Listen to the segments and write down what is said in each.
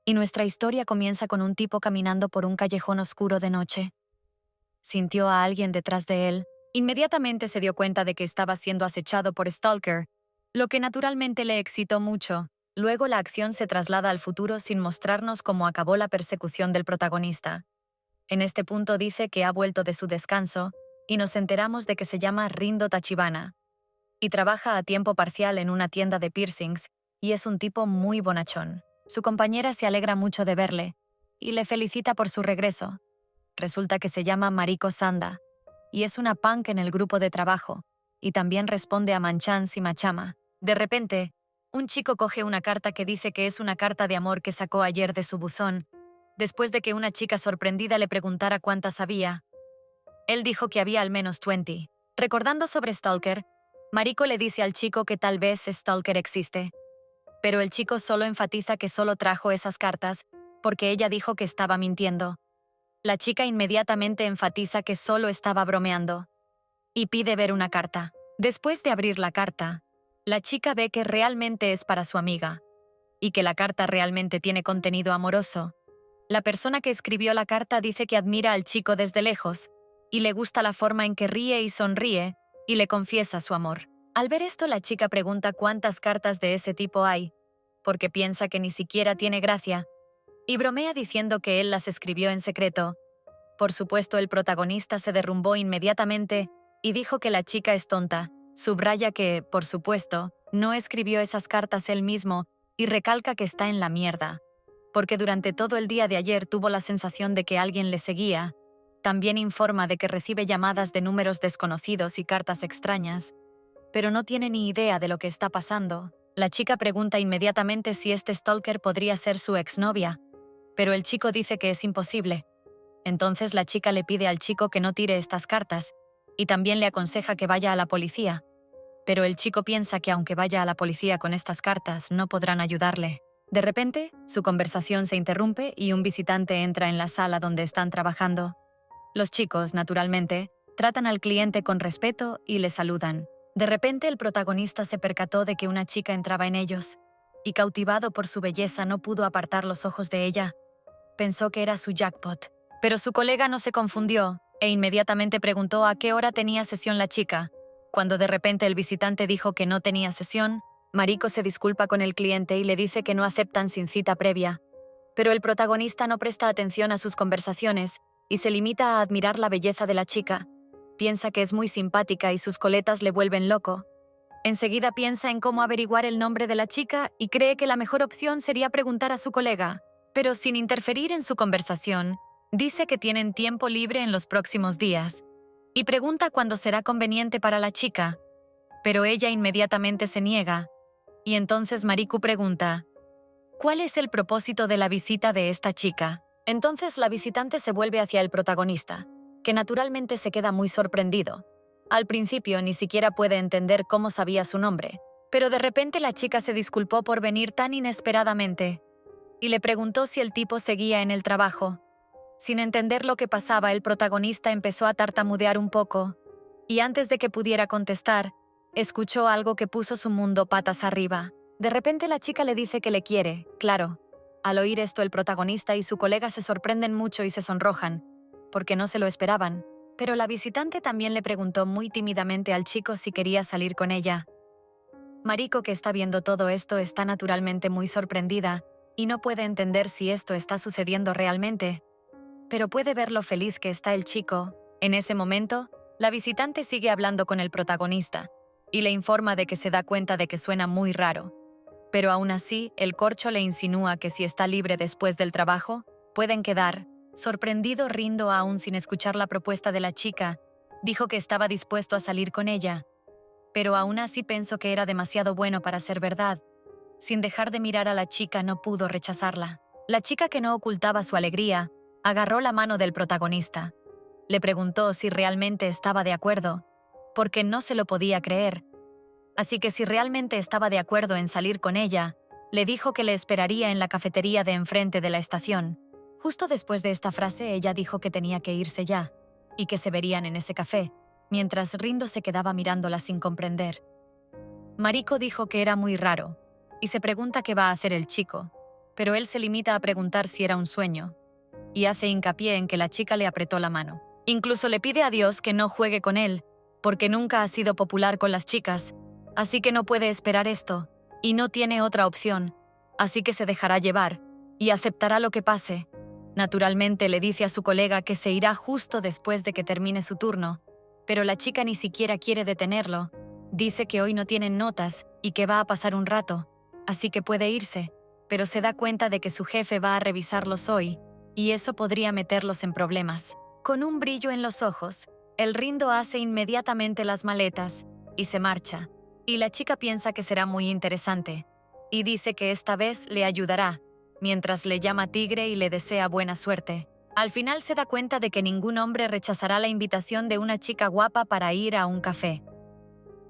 Y nuestra historia comienza con un tipo caminando por un callejón oscuro de noche. Sintió a alguien detrás de él. Inmediatamente se dio cuenta de que estaba siendo acechado por Stalker, lo que naturalmente le excitó mucho. Luego la acción se traslada al futuro sin mostrarnos cómo acabó la persecución del protagonista. En este punto dice que ha vuelto de su descanso y nos enteramos de que se llama Rindo Tachibana y trabaja a tiempo parcial en una tienda de piercings y es un tipo muy bonachón. Su compañera se alegra mucho de verle y le felicita por su regreso. Resulta que se llama Mariko Sanda y es una punk en el grupo de trabajo y también responde a Manchans y Machama. De repente, un chico coge una carta que dice que es una carta de amor que sacó ayer de su buzón, después de que una chica sorprendida le preguntara cuántas había. Él dijo que había al menos 20. Recordando sobre Stalker, Mariko le dice al chico que tal vez Stalker existe. Pero el chico solo enfatiza que solo trajo esas cartas porque ella dijo que estaba mintiendo. La chica inmediatamente enfatiza que solo estaba bromeando y pide ver una carta. Después de abrir la carta, la chica ve que realmente es para su amiga y que la carta realmente tiene contenido amoroso. La persona que escribió la carta dice que admira al chico desde lejos y le gusta la forma en que ríe y sonríe y le confiesa su amor. Al ver esto, la chica pregunta cuántas cartas de ese tipo hay, porque piensa que ni siquiera tiene gracia, y bromea diciendo que él las escribió en secreto. Por supuesto, el protagonista se derrumbó inmediatamente y dijo que la chica es tonta. Subraya que, por supuesto, no escribió esas cartas él mismo y recalca que está en la mierda, porque durante todo el día de ayer tuvo la sensación de que alguien le seguía. También informa de que recibe llamadas de números desconocidos y cartas extrañas, pero no tiene ni idea de lo que está pasando. La chica pregunta inmediatamente si este stalker podría ser su exnovia, pero el chico dice que es imposible. Entonces la chica le pide al chico que no tire estas cartas y también le aconseja que vaya a la policía, pero el chico piensa que aunque vaya a la policía con estas cartas no podrán ayudarle. De repente, su conversación se interrumpe y un visitante entra en la sala donde están trabajando. Los chicos, naturalmente, tratan al cliente con respeto y le saludan. De repente, el protagonista se percató de que una chica entraba en ellos, y cautivado por su belleza no pudo apartar los ojos de ella. Pensó que era su jackpot. Pero su colega no se confundió e inmediatamente preguntó a qué hora tenía sesión la chica. Cuando de repente el visitante dijo que no tenía sesión, Mariko se disculpa con el cliente y le dice que no aceptan sin cita previa. Pero el protagonista no presta atención a sus conversaciones y se limita a admirar la belleza de la chica. Piensa que es muy simpática y sus coletas le vuelven loco. Enseguida piensa en cómo averiguar el nombre de la chica y cree que la mejor opción sería preguntar a su colega, pero sin interferir en su conversación. Dice que tienen tiempo libre en los próximos días y pregunta cuándo será conveniente para la chica, pero ella inmediatamente se niega. Y entonces Mariko pregunta, ¿cuál es el propósito de la visita de esta chica? Entonces la visitante se vuelve hacia el protagonista, que naturalmente se queda muy sorprendido. Al principio ni siquiera puede entender cómo sabía su nombre, pero de repente la chica se disculpó por venir tan inesperadamente y le preguntó si el tipo seguía en el trabajo. Sin entender lo que pasaba, el protagonista empezó a tartamudear un poco, y antes de que pudiera contestar, escuchó algo que puso su mundo patas arriba. De repente la chica le dice que le quiere, claro. Al oír esto, el protagonista y su colega se sorprenden mucho y se sonrojan, porque no se lo esperaban. Pero la visitante también le preguntó muy tímidamente al chico si quería salir con ella. Mariko, que está viendo todo esto, está naturalmente muy sorprendida y no puede entender si esto está sucediendo realmente, pero puede ver lo feliz que está el chico. En ese momento, la visitante sigue hablando con el protagonista y le informa de que se da cuenta de que suena muy raro. Pero aún así, el corcho le insinúa que si está libre después del trabajo, pueden quedar. Sorprendido, Rindo, aún sin escuchar la propuesta de la chica, dijo que estaba dispuesto a salir con ella. Pero aún así pensó que era demasiado bueno para ser verdad. Sin dejar de mirar a la chica, no pudo rechazarla. La chica, que no ocultaba su alegría, agarró la mano del protagonista. Le preguntó si realmente estaba de acuerdo, porque no se lo podía creer. Así que si realmente estaba de acuerdo en salir con ella, le dijo que le esperaría en la cafetería de enfrente de la estación. Justo después de esta frase, ella dijo que tenía que irse ya, y que se verían en ese café, mientras Rindo se quedaba mirándola sin comprender. Mariko dijo que era muy raro, y se pregunta qué va a hacer el chico. pero él se limita a preguntar si era un sueño, y hace hincapié en que la chica le apretó la mano. Incluso le pide a Dios que no juegue con él, porque nunca ha sido popular con las chicas, así que no puede esperar esto, y no tiene otra opción, así que se dejará llevar, y aceptará lo que pase. Naturalmente le dice a su colega que se irá justo después de que termine su turno, pero la chica ni siquiera quiere detenerlo. Dice que hoy no tienen notas y que va a pasar un rato, así que puede irse, pero se da cuenta de que su jefe va a revisarlos hoy, y eso podría meterlos en problemas. Con un brillo en los ojos, el Rindo hace inmediatamente las maletas y se marcha, y la chica piensa que será muy interesante, y dice que esta vez le ayudará, mientras le llama tigre y le desea buena suerte. Al final se da cuenta de que ningún hombre rechazará la invitación de una chica guapa para ir a un café.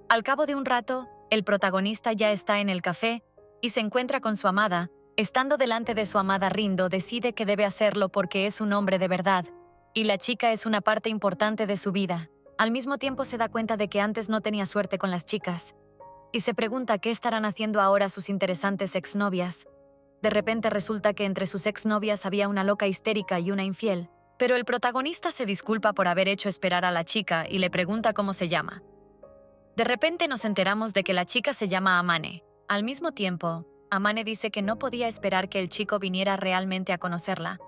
Al cabo de un rato, el protagonista ya está en el café y se encuentra con su amada. Estando delante de su amada, Rindo decide que debe hacerlo porque es un hombre de verdad, y la chica es una parte importante de su vida. Al mismo tiempo se da cuenta de que antes no tenía suerte con las chicas, y se pregunta qué estarán haciendo ahora sus interesantes exnovias. De repente resulta que entre sus exnovias había una loca histérica y una infiel, pero el protagonista se disculpa por haber hecho esperar a la chica y le pregunta cómo se llama. De repente nos enteramos de que la chica se llama Amane. Al mismo tiempo, Amane dice que no podía esperar que el chico viniera realmente a conocerla,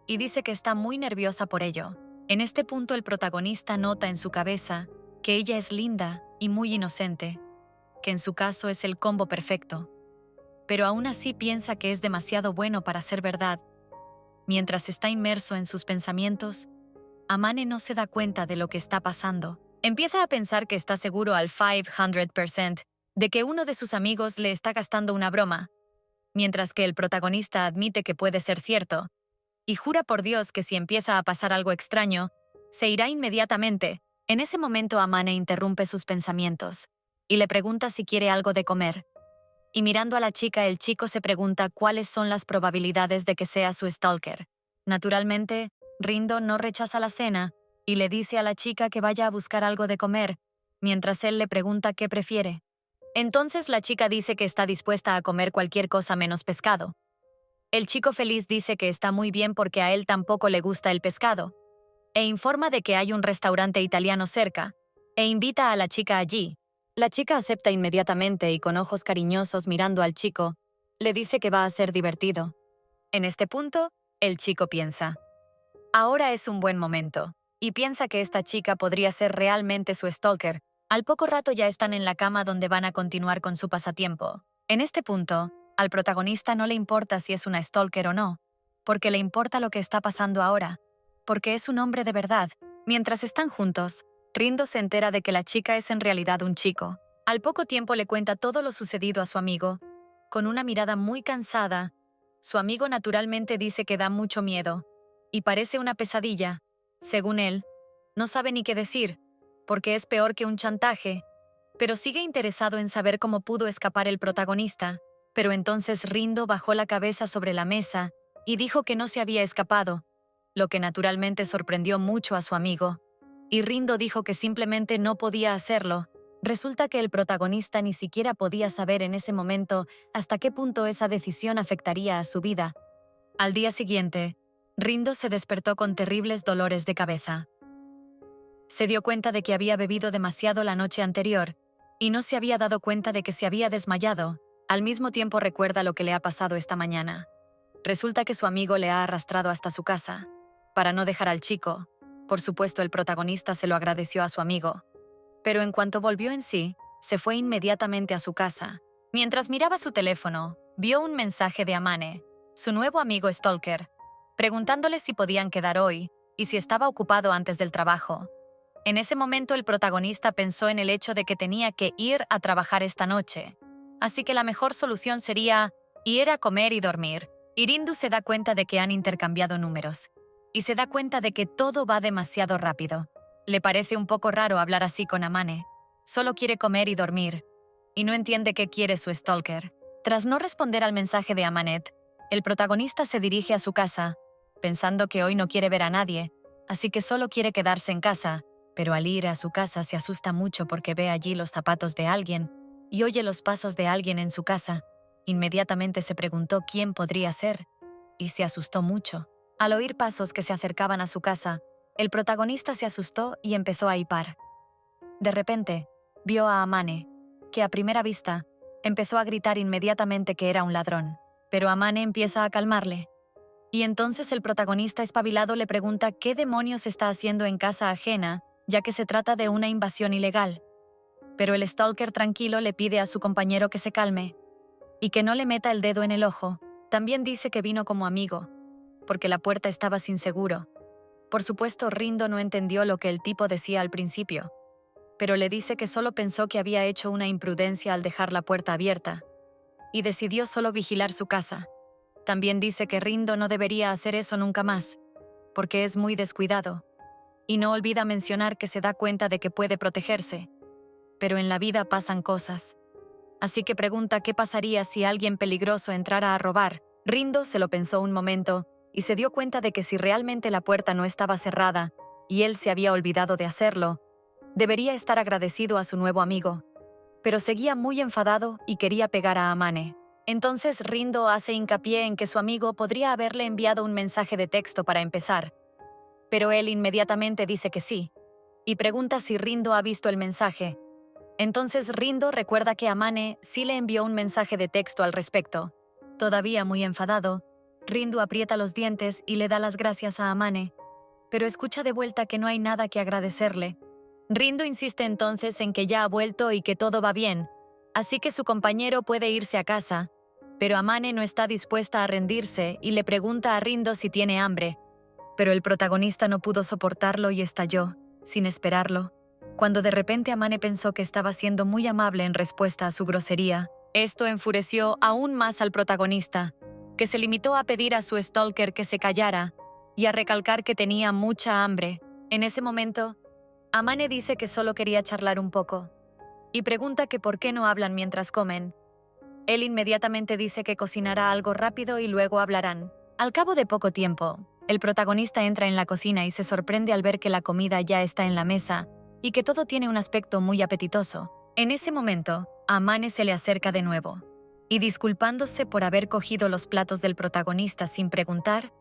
y dice que está muy nerviosa por ello. En este punto el protagonista nota en su cabeza que ella es linda y muy inocente, que en su caso es el combo perfecto, pero aún así piensa que es demasiado bueno para ser verdad. Mientras está inmerso en sus pensamientos, Amane no se da cuenta de lo que está pasando. Empieza a pensar que está seguro al 500% de que uno de sus amigos le está gastando una broma, mientras que el protagonista admite que puede ser cierto, y jura por Dios que si empieza a pasar algo extraño, se irá inmediatamente. En ese momento Amane interrumpe sus pensamientos y le pregunta si quiere algo de comer. Y mirando a la chica, el chico se pregunta cuáles son las probabilidades de que sea su stalker. Naturalmente, Rindo no rechaza la cena y le dice a la chica que vaya a buscar algo de comer, mientras él le pregunta qué prefiere. Entonces la chica dice que está dispuesta a comer cualquier cosa menos pescado. El chico feliz dice que está muy bien porque a él tampoco le gusta el pescado, e informa de que hay un restaurante italiano cerca, e invita a la chica allí. La chica acepta inmediatamente y con ojos cariñosos mirando al chico, le dice que va a ser divertido. En este punto, el chico piensa, ahora es un buen momento, y piensa que esta chica podría ser realmente su stalker. Al poco rato ya están en la cama donde van a continuar con su pasatiempo. En este punto, al protagonista no le importa si es una stalker o no, porque le importa lo que está pasando ahora, porque es un hombre de verdad. Mientras están juntos, Rindo se entera de que la chica es en realidad un chico. Al poco tiempo le cuenta todo lo sucedido a su amigo. Con una mirada muy cansada, su amigo naturalmente dice que da mucho miedo, y parece una pesadilla. Según él, no sabe ni qué decir, porque es peor que un chantaje, pero sigue interesado en saber cómo pudo escapar el protagonista. Pero entonces Rindo bajó la cabeza sobre la mesa y dijo que no se había escapado, lo que naturalmente sorprendió mucho a su amigo. Y Rindo dijo que simplemente no podía hacerlo. Resulta que el protagonista ni siquiera podía saber en ese momento hasta qué punto esa decisión afectaría a su vida. Al día siguiente, Rindo se despertó con terribles dolores de cabeza. Se dio cuenta de que había bebido demasiado la noche anterior y no se había dado cuenta de que se había desmayado. Al mismo tiempo recuerda lo que le ha pasado esta mañana. Resulta que su amigo le ha arrastrado hasta su casa, para no dejar al chico. Por supuesto, el protagonista se lo agradeció a su amigo. Pero en cuanto volvió en sí, se fue inmediatamente a su casa. Mientras miraba su teléfono, vio un mensaje de Amane, su nuevo amigo stalker, preguntándole si podían quedar hoy y si estaba ocupado antes del trabajo. En ese momento el protagonista pensó en el hecho de que tenía que ir a trabajar esta noche. Así que la mejor solución sería ir a comer y dormir. Y Rindo se da cuenta de que han intercambiado números. Y se da cuenta de que todo va demasiado rápido. Le parece un poco raro hablar así con Amane. Solo quiere comer y dormir. Y no entiende qué quiere su stalker. Tras no responder al mensaje de Amanet, el protagonista se dirige a su casa, pensando que hoy no quiere ver a nadie, así que solo quiere quedarse en casa. Pero al ir a su casa se asusta mucho porque ve allí los zapatos de alguien y oye los pasos de alguien en su casa. Inmediatamente se preguntó quién podría ser, y se asustó mucho. Al oír pasos que se acercaban a su casa, el protagonista se asustó y empezó a hipar. De repente, vio a Amane, que a primera vista empezó a gritar inmediatamente que era un ladrón. Pero Amane empieza a calmarle. Y entonces el protagonista espabilado le pregunta qué demonios está haciendo en casa ajena, ya que se trata de una invasión ilegal. Pero el stalker tranquilo le pide a su compañero que se calme y que no le meta el dedo en el ojo. También dice que vino como amigo, porque la puerta estaba sin seguro. Por supuesto, Rindo no entendió lo que el tipo decía al principio, pero le dice que solo pensó que había hecho una imprudencia al dejar la puerta abierta, y decidió solo vigilar su casa. También dice que Rindo no debería hacer eso nunca más, porque es muy descuidado, y no olvida mencionar que se da cuenta de que puede protegerse, pero en la vida pasan cosas. Así que pregunta qué pasaría si alguien peligroso entrara a robar. Rindo se lo pensó un momento y se dio cuenta de que si realmente la puerta no estaba cerrada y él se había olvidado de hacerlo, debería estar agradecido a su nuevo amigo. Pero seguía muy enfadado y quería pegar a Amane. Entonces Rindo hace hincapié en que su amigo podría haberle enviado un mensaje de texto para empezar, pero él inmediatamente dice que sí, y pregunta si Rindo ha visto el mensaje. Entonces Rindo recuerda que Amane sí le envió un mensaje de texto al respecto. Todavía muy enfadado, Rindo aprieta los dientes y le da las gracias a Amane, pero escucha de vuelta que no hay nada que agradecerle. Rindo insiste entonces en que ya ha vuelto y que todo va bien, así que su compañero puede irse a casa, pero Amane no está dispuesta a rendirse y le pregunta a Rindo si tiene hambre. Pero el protagonista no pudo soportarlo y estalló, sin esperarlo, cuando de repente Amane pensó que estaba siendo muy amable en respuesta a su grosería. Esto enfureció aún más al protagonista, que se limitó a pedir a su stalker que se callara y a recalcar que tenía mucha hambre. En ese momento, Amane dice que solo quería charlar un poco, y pregunta que por qué no hablan mientras comen. Él inmediatamente dice que cocinará algo rápido y luego hablarán. Al cabo de poco tiempo, el protagonista entra en la cocina y se sorprende al ver que la comida ya está en la mesa y que todo tiene un aspecto muy apetitoso. En ese momento, Amane se le acerca de nuevo, y disculpándose por haber cogido los platos del protagonista sin preguntar,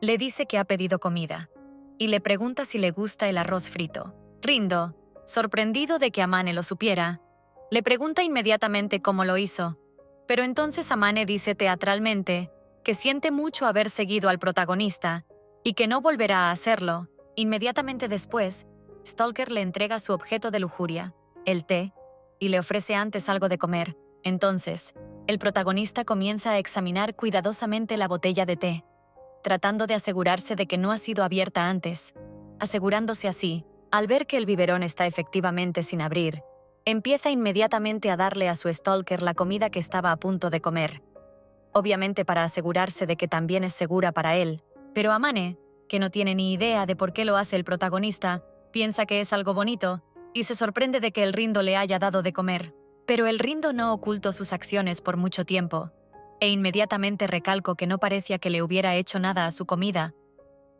le dice que ha pedido comida, y le pregunta si le gusta el arroz frito. Rindo, sorprendido de que Amane lo supiera, le pregunta inmediatamente cómo lo hizo, pero entonces Amane dice teatralmente que siente mucho haber seguido al protagonista y que no volverá a hacerlo. Inmediatamente después, Stalker le entrega su objeto de lujuria, el té, y le ofrece antes algo de comer. Entonces, el protagonista comienza a examinar cuidadosamente la botella de té, tratando de asegurarse de que no ha sido abierta antes. Asegurándose así, al ver que el biberón está efectivamente sin abrir, empieza inmediatamente a darle a su stalker la comida que estaba a punto de comer, obviamente para asegurarse de que también es segura para él. Pero Amane, que no tiene ni idea de por qué lo hace el protagonista, piensa que es algo bonito y se sorprende de que el Rindo le haya dado de comer. Pero el Rindo no ocultó sus acciones por mucho tiempo, e inmediatamente recalcó que no parecía que le hubiera hecho nada a su comida.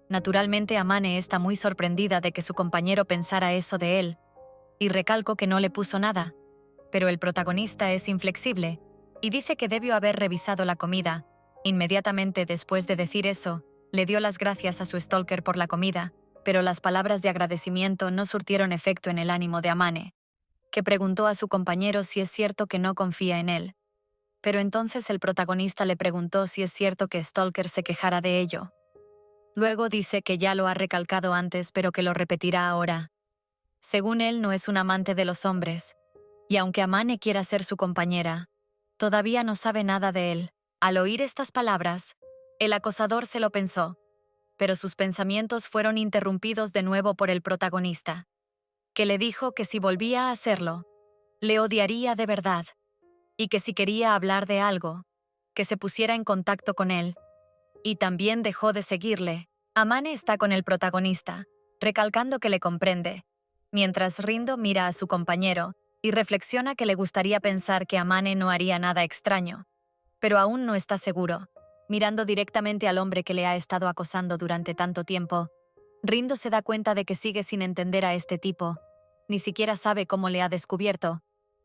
Naturalmente Amane está muy sorprendida de que su compañero pensara eso de él, y recalcó que no le puso nada. Pero el protagonista es inflexible, y dice que debió haber revisado la comida. Inmediatamente después de decir eso, le dio las gracias a su stalker por la comida, pero las palabras de agradecimiento no surtieron efecto en el ánimo de Amane, que preguntó a su compañero si es cierto que no confía en él. Pero entonces el protagonista le preguntó si es cierto que Stalker se quejara de ello. Luego dice que ya lo ha recalcado antes, pero que lo repetirá ahora. Según él, no es un amante de los hombres, y aunque Amane quiera ser su compañera, todavía no sabe nada de él. Al oír estas palabras, el acosador se lo pensó, pero sus pensamientos fueron interrumpidos de nuevo por el protagonista, que le dijo que si volvía a hacerlo, le odiaría de verdad, y que si quería hablar de algo, que se pusiera en contacto con él, y también dejó de seguirle. Amane está con el protagonista, recalcando que le comprende, mientras Rindo mira a su compañero y reflexiona que le gustaría pensar que Amane no haría nada extraño, pero aún no está seguro. Mirando directamente al hombre que le ha estado acosando durante tanto tiempo, Rindo se da cuenta de que sigue sin entender a este tipo, ni siquiera sabe cómo le ha descubierto,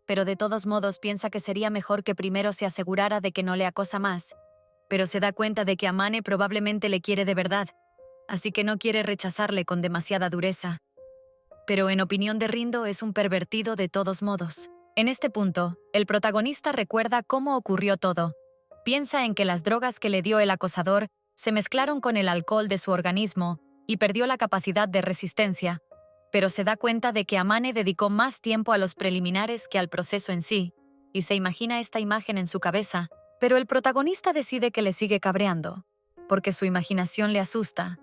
pero de todos modos piensa que sería mejor que primero se asegurara de que no le acosa más. Pero se da cuenta de que Amane probablemente le quiere de verdad, así que no quiere rechazarle con demasiada dureza. Pero en opinión de Rindo es un pervertido de todos modos. En este punto, el protagonista recuerda cómo ocurrió todo. Piensa en que las drogas que le dio el acosador se mezclaron con el alcohol de su organismo y perdió la capacidad de resistencia, pero se da cuenta de que Amane dedicó más tiempo a los preliminares que al proceso en sí, y se imagina esta imagen en su cabeza, pero el protagonista decide que le sigue cabreando, porque su imaginación le asusta,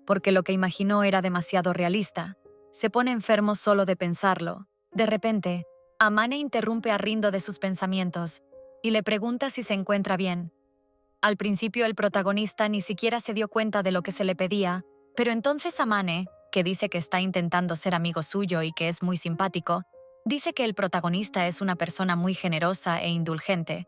porque lo que imaginó era demasiado realista. Se pone enfermo solo de pensarlo. De repente, Amane interrumpe a Rindo de sus pensamientos y le pregunta si se encuentra bien. Al principio el protagonista ni siquiera se dio cuenta de lo que se le pedía, pero entonces Amane, que dice que está intentando ser amigo suyo y que es muy simpático, dice que el protagonista es una persona muy generosa e indulgente,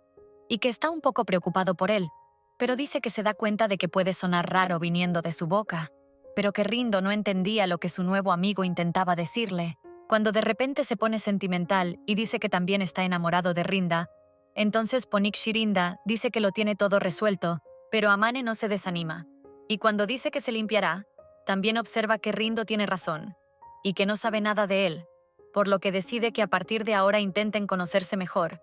y que está un poco preocupado por él, pero dice que se da cuenta de que puede sonar raro viniendo de su boca, pero que Rindo no entendía lo que su nuevo amigo intentaba decirle. Cuando de repente se pone sentimental y dice que también está enamorado de Rinda, entonces Ponik Shirinda dice que lo tiene todo resuelto, pero Amane no se desanima. Y cuando dice que se limpiará, también observa que Rindo tiene razón, y que no sabe nada de él, por lo que decide que a partir de ahora intenten conocerse mejor,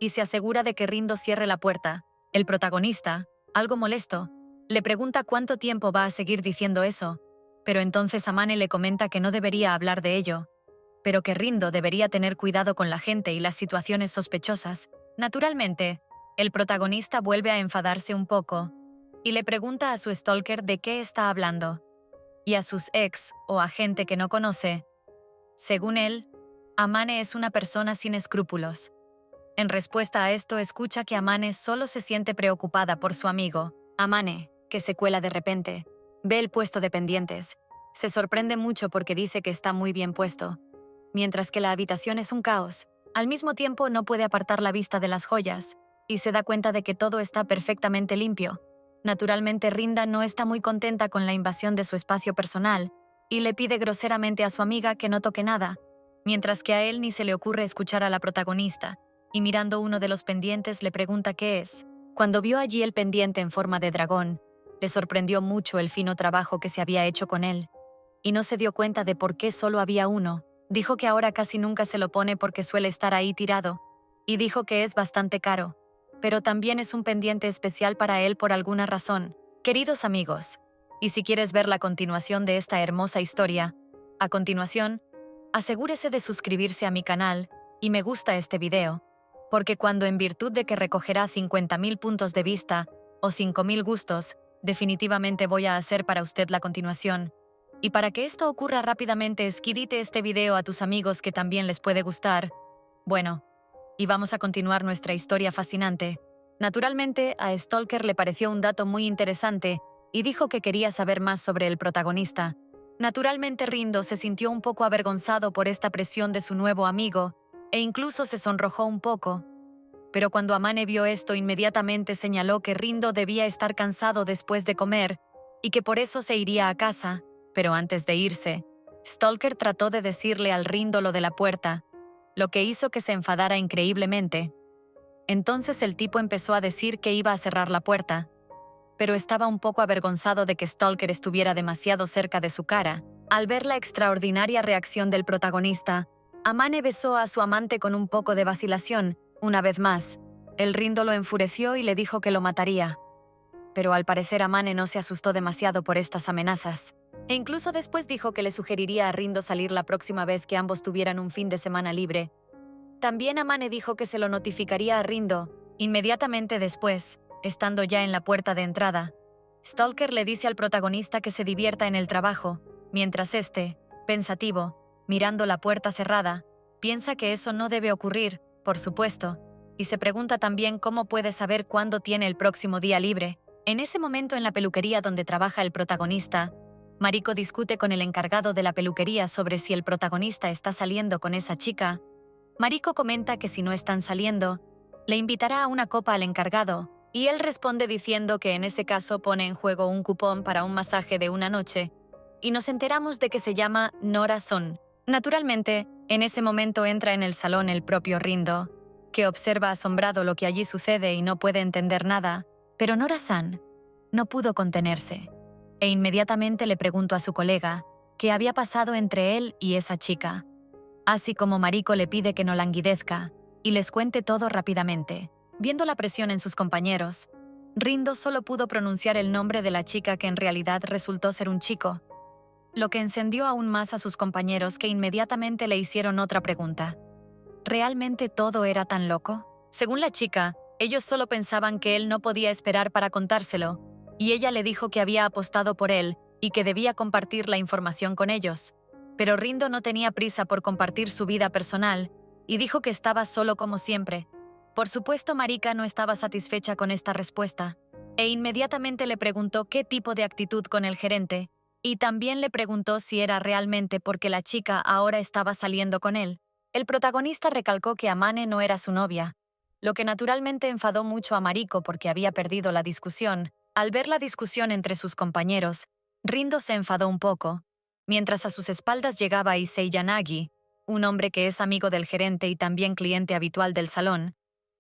y se asegura de que Rindo cierre la puerta. El protagonista, algo molesto, le pregunta cuánto tiempo va a seguir diciendo eso, pero entonces Amane le comenta que no debería hablar de ello, pero que Rindo debería tener cuidado con la gente y las situaciones sospechosas. Naturalmente, el protagonista vuelve a enfadarse un poco y le pregunta a su stalker de qué está hablando, y a sus ex o a gente que no conoce. Según él, Amane es una persona sin escrúpulos. En respuesta a esto escucha que Amane solo se siente preocupada por su amigo. Amane, que se cuela de repente, ve el puesto de pendientes. Se sorprende mucho porque dice que está muy bien puesto, mientras que la habitación es un caos. Al mismo tiempo no puede apartar la vista de las joyas, y se da cuenta de que todo está perfectamente limpio. Naturalmente Rinda no está muy contenta con la invasión de su espacio personal, y le pide groseramente a su amiga que no toque nada, mientras que a él ni se le ocurre escuchar a la protagonista, y mirando uno de los pendientes le pregunta qué es. Cuando vio allí el pendiente en forma de dragón, le sorprendió mucho el fino trabajo que se había hecho con él, y no se dio cuenta de por qué solo había uno. Dijo que ahora casi nunca se lo pone porque suele estar ahí tirado, y dijo que es bastante caro, pero también es un pendiente especial para él por alguna razón. Queridos amigos, y si quieres ver la continuación de esta hermosa historia, a continuación, asegúrese de suscribirse a mi canal y me gusta este video, porque cuando en virtud de que recogerá 50.000 puntos de vista o 5.000 gustos, definitivamente voy a hacer para usted la continuación. Y para que esto ocurra rápidamente, esquídite este video a tus amigos que también les puede gustar. Bueno, y vamos a continuar nuestra historia fascinante. Naturalmente, a Stalker le pareció un dato muy interesante y dijo que quería saber más sobre el protagonista. Naturalmente Rindo se sintió un poco avergonzado por esta presión de su nuevo amigo e incluso se sonrojó un poco. Pero cuando Amane vio esto, inmediatamente señaló que Rindo debía estar cansado después de comer y que por eso se iría a casa. Pero antes de irse, Stalker trató de decirle al Rindo lo de la puerta, lo que hizo que se enfadara increíblemente. Entonces el tipo empezó a decir que iba a cerrar la puerta, pero estaba un poco avergonzado de que Stalker estuviera demasiado cerca de su cara. Al ver la extraordinaria reacción del protagonista, Amane besó a su amante con un poco de vacilación. Una vez más, el Rindo lo enfureció y le dijo que lo mataría. Pero al parecer Amane no se asustó demasiado por estas amenazas. E incluso después dijo que le sugeriría a Rindo salir la próxima vez que ambos tuvieran un fin de semana libre. También Amane dijo que se lo notificaría a Rindo. Inmediatamente después, estando ya en la puerta de entrada, Stalker le dice al protagonista que se divierta en el trabajo, mientras este, pensativo, mirando la puerta cerrada, piensa que eso no debe ocurrir, por supuesto, y se pregunta también cómo puede saber cuándo tiene el próximo día libre. En ese momento en la peluquería donde trabaja el protagonista, Mariko discute con el encargado de la peluquería sobre si el protagonista está saliendo con esa chica. Mariko comenta que si no están saliendo, le invitará a una copa al encargado, y él responde diciendo que en ese caso pone en juego un cupón para un masaje de una noche, y nos enteramos de que se llama Nora Son. Naturalmente, En ese momento entra en el salón el propio Rindo, que observa asombrado lo que allí sucede y no puede entender nada, pero Nora-san no pudo contenerse, e inmediatamente le preguntó a su colega qué había pasado entre él y esa chica, así como Mariko le pide que no languidezca y les cuente todo rápidamente. Viendo la presión en sus compañeros, Rindo solo pudo pronunciar el nombre de la chica que en realidad resultó ser un chico, lo que encendió aún más a sus compañeros que inmediatamente le hicieron otra pregunta. ¿Realmente todo era tan loco? Según la chica, ellos solo pensaban que él no podía esperar para contárselo, y ella le dijo que había apostado por él y que debía compartir la información con ellos. Pero Rindo no tenía prisa por compartir su vida personal y dijo que estaba solo como siempre. Por supuesto, Marika no estaba satisfecha con esta respuesta, e inmediatamente le preguntó qué tipo de actitud con el gerente, y también le preguntó si era realmente porque la chica ahora estaba saliendo con él. El protagonista recalcó que Amane no era su novia, lo que naturalmente enfadó mucho a Mariko porque había perdido la discusión. Al ver la discusión entre sus compañeros, Rindo se enfadó un poco, mientras a sus espaldas llegaba Issei Yanagi, un hombre que es amigo del gerente y también cliente habitual del salón.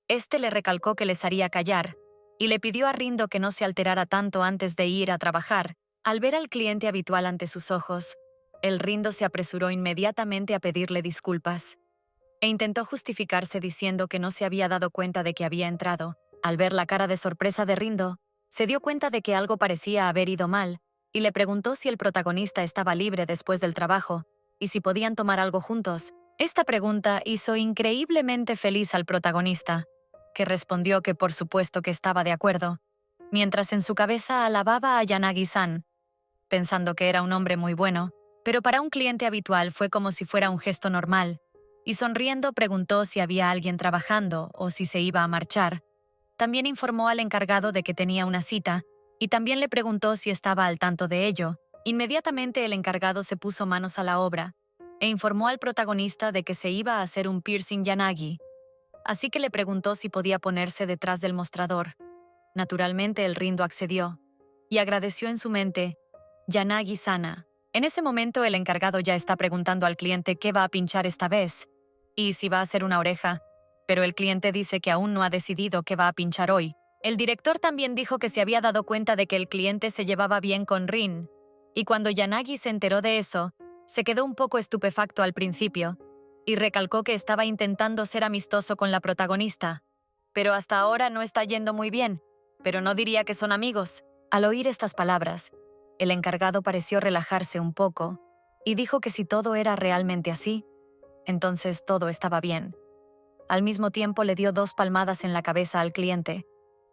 Este le recalcó que les haría callar, y le pidió a Rindo que no se alterara tanto antes de ir a trabajar. Al ver al cliente habitual ante sus ojos, el Rindo se apresuró inmediatamente a pedirle disculpas, e intentó justificarse diciendo que no se había dado cuenta de que había entrado. Al ver la cara de sorpresa de Rindo, se dio cuenta de que algo parecía haber ido mal, y le preguntó si el protagonista estaba libre después del trabajo, y si podían tomar algo juntos. Esta pregunta hizo increíblemente feliz al protagonista, que respondió que por supuesto que estaba de acuerdo, mientras en su cabeza alababa a Yanagi-san, pensando que era un hombre muy bueno, pero para un cliente habitual fue como si fuera un gesto normal, y sonriendo preguntó si había alguien trabajando o si se iba a marchar. También informó al encargado de que tenía una cita, y también le preguntó si estaba al tanto de ello. Inmediatamente el encargado se puso manos a la obra, e informó al protagonista de que se iba a hacer un piercing Yanagi, así que le preguntó si podía ponerse detrás del mostrador. Naturalmente el Rindo accedió, y agradeció en su mente, Yanagi-sana. En ese momento el encargado ya está preguntando al cliente qué va a pinchar esta vez, y si va a ser una oreja, pero el cliente dice que aún no ha decidido qué va a pinchar hoy. El director también dijo que se había dado cuenta de que el cliente se llevaba bien con Rin, y cuando Yanagi se enteró de eso, se quedó un poco estupefacto al principio, y recalcó que estaba intentando ser amistoso con la protagonista. Pero hasta ahora no está yendo muy bien, pero no diría que son amigos. Al oír estas palabras, el encargado pareció relajarse un poco, y dijo que si todo era realmente así, entonces todo estaba bien. Al mismo tiempo le dio 2 palmadas en la cabeza al cliente,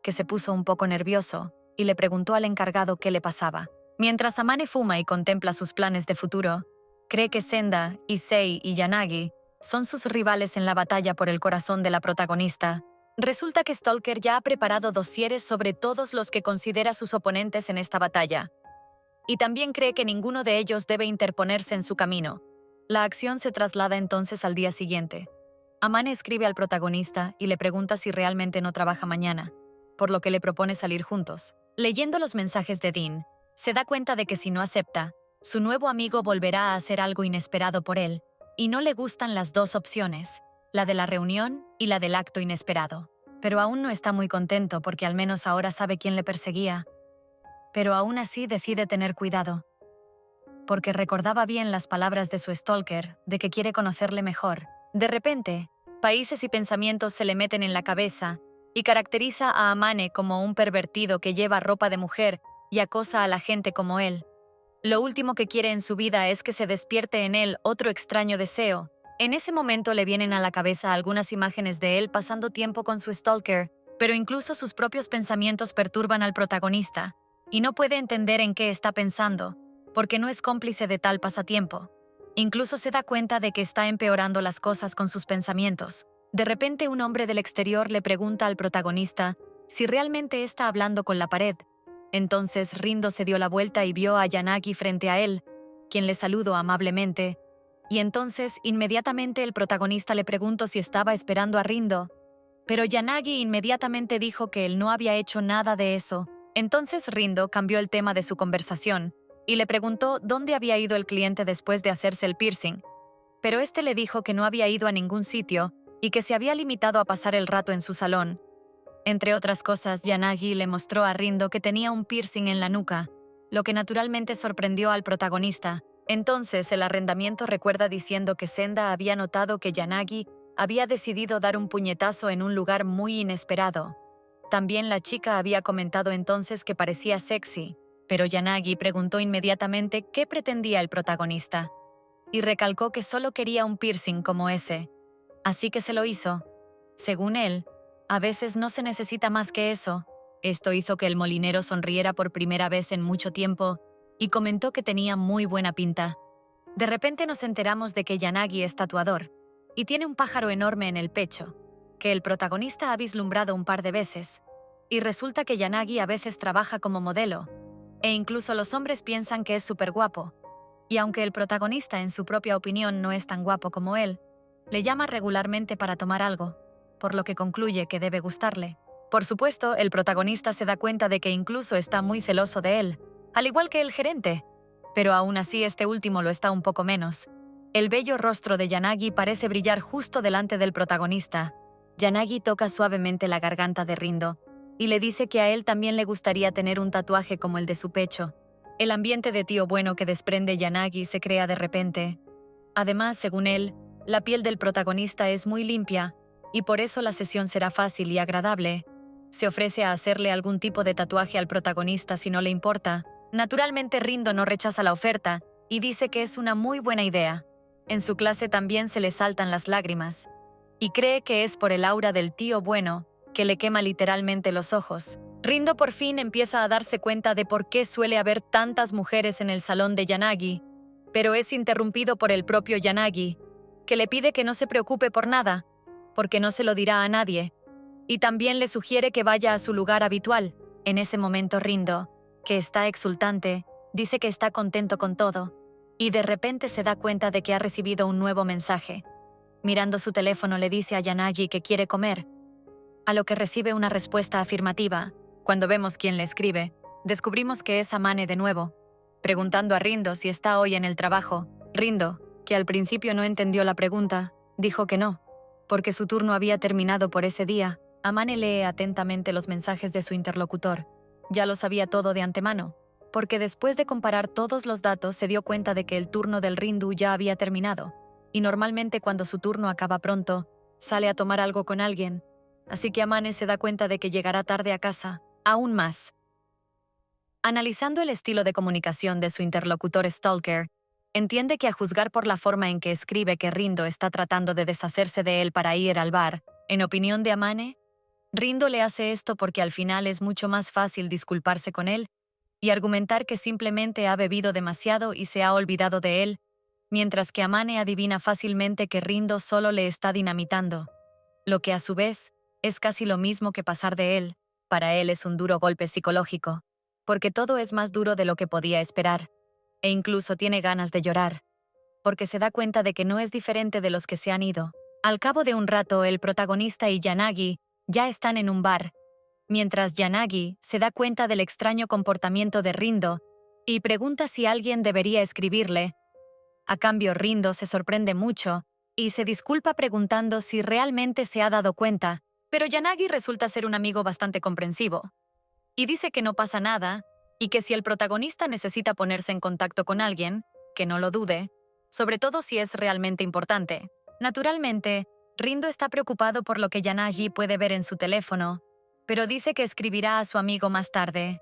que se puso un poco nervioso, y le preguntó al encargado qué le pasaba. Mientras Amane fuma y contempla sus planes de futuro, cree que Senda, Issei y Yanagi son sus rivales en la batalla por el corazón de la protagonista. Resulta que Stalker ya ha preparado dosieres sobre todos los que considera sus oponentes en esta batalla, y también cree que ninguno de ellos debe interponerse en su camino. La acción se traslada entonces al día siguiente. Amane escribe al protagonista y le pregunta si realmente no trabaja mañana, por lo que le propone salir juntos. Leyendo los mensajes de Dean, se da cuenta de que si no acepta, su nuevo amigo volverá a hacer algo inesperado por él, y no le gustan las 2 opciones, la de la reunión y la del acto inesperado. Pero aún no está muy contento porque al menos ahora sabe quién le perseguía. Pero aún así decide tener cuidado, porque recordaba bien las palabras de su stalker de que quiere conocerle mejor. De repente, países y pensamientos se le meten en la cabeza y caracteriza a Amane como un pervertido que lleva ropa de mujer y acosa a la gente como él. Lo último que quiere en su vida es que se despierte en él otro extraño deseo. En ese momento le vienen a la cabeza algunas imágenes de él pasando tiempo con su stalker, pero incluso sus propios pensamientos perturban al protagonista, y no puede entender en qué está pensando, porque no es cómplice de tal pasatiempo. Incluso se da cuenta de que está empeorando las cosas con sus pensamientos. De repente un hombre del exterior le pregunta al protagonista si realmente está hablando con la pared. Entonces Rindo se dio la vuelta y vio a Yanagi frente a él, quien le saludó amablemente, y entonces inmediatamente el protagonista le preguntó si estaba esperando a Rindo, pero Yanagi inmediatamente dijo que él no había hecho nada de eso. Entonces Rindo cambió el tema de su conversación y le preguntó dónde había ido el cliente después de hacerse el piercing. pero este le dijo que no había ido a ningún sitio y que se había limitado a pasar el rato en su salón. Entre otras cosas, Yanagi le mostró a Rindo que tenía un piercing en la nuca, lo que naturalmente sorprendió al protagonista. Entonces, el arrendamiento recuerda diciendo que Senda había notado que Yanagi había decidido dar un puñetazo en un lugar muy inesperado. También la chica había comentado entonces que parecía sexy, pero Yanagi preguntó inmediatamente qué pretendía el protagonista, y recalcó que solo quería un piercing como ese. Así que se lo hizo. Según él, a veces no se necesita más que eso. Esto hizo que el molinero sonriera por primera vez en mucho tiempo y comentó que tenía muy buena pinta. De repente nos enteramos de que Yanagi es tatuador y tiene un pájaro enorme en el pecho, que el protagonista ha vislumbrado un par de veces. Y resulta que Yanagi a veces trabaja como modelo, e incluso los hombres piensan que es súper guapo. Y aunque el protagonista en su propia opinión no es tan guapo como él, le llama regularmente para tomar algo, por lo que concluye que debe gustarle. Por supuesto, el protagonista se da cuenta de que incluso está muy celoso de él, al igual que el gerente, pero aún así este último lo está un poco menos. El bello rostro de Yanagi parece brillar justo delante del protagonista. Yanagi toca suavemente la garganta de Rindo y le dice que a él también le gustaría tener un tatuaje como el de su pecho. El ambiente de tío bueno que desprende Yanagi se crea de repente. Además, según él, la piel del protagonista es muy limpia y por eso la sesión será fácil y agradable. Se ofrece a hacerle algún tipo de tatuaje al protagonista si no le importa. Naturalmente Rindo no rechaza la oferta y dice que es una muy buena idea. En su clase también se le saltan las lágrimas y cree que es por el aura del tío bueno que le quema literalmente los ojos. Rindo por fin empieza a darse cuenta de por qué suele haber tantas mujeres en el salón de Yanagi, pero es interrumpido por el propio Yanagi, que le pide que no se preocupe por nada, porque no se lo dirá a nadie, y también le sugiere que vaya a su lugar habitual. En ese momento Rindo, que está exultante, dice que está contento con todo, y de repente se da cuenta de que ha recibido un nuevo mensaje. Mirando su teléfono le dice a Yanagi que quiere comer, a lo que recibe una respuesta afirmativa. Cuando vemos quién le escribe, descubrimos que es Amane de nuevo, preguntando a Rindo si está hoy en el trabajo. Rindo, que al principio no entendió la pregunta, dijo que no, porque su turno había terminado por ese día. Amane lee atentamente los mensajes de su interlocutor. Ya lo sabía todo de antemano, porque después de comparar todos los datos se dio cuenta de que el turno del Rindu ya había terminado, y normalmente cuando su turno acaba pronto, sale a tomar algo con alguien, así que Amane se da cuenta de que llegará tarde a casa. Aún más. Analizando el estilo de comunicación de su interlocutor Stalker, entiende que a juzgar por la forma en que escribe que Rindo está tratando de deshacerse de él para ir al bar, en opinión de Amane, Rindo le hace esto porque al final es mucho más fácil disculparse con él y argumentar que simplemente ha bebido demasiado y se ha olvidado de él, mientras que Amane adivina fácilmente que Rindo solo le está dinamitando, lo que a su vez es casi lo mismo que pasar de él. Para él es un duro golpe psicológico, porque todo es más duro de lo que podía esperar, e incluso tiene ganas de llorar, porque se da cuenta de que no es diferente de los que se han ido. Al cabo de un rato, el protagonista y Yanagi ya están en un bar, mientras Yanagi se da cuenta del extraño comportamiento de Rindo y pregunta si alguien debería escribirle. A cambio, Rindo se sorprende mucho y se disculpa preguntando si realmente se ha dado cuenta, pero Yanagi resulta ser un amigo bastante comprensivo y dice que no pasa nada y que si el protagonista necesita ponerse en contacto con alguien, que no lo dude, sobre todo si es realmente importante. Naturalmente, Rindo está preocupado por lo que Yanagi puede ver en su teléfono, pero dice que escribirá a su amigo más tarde.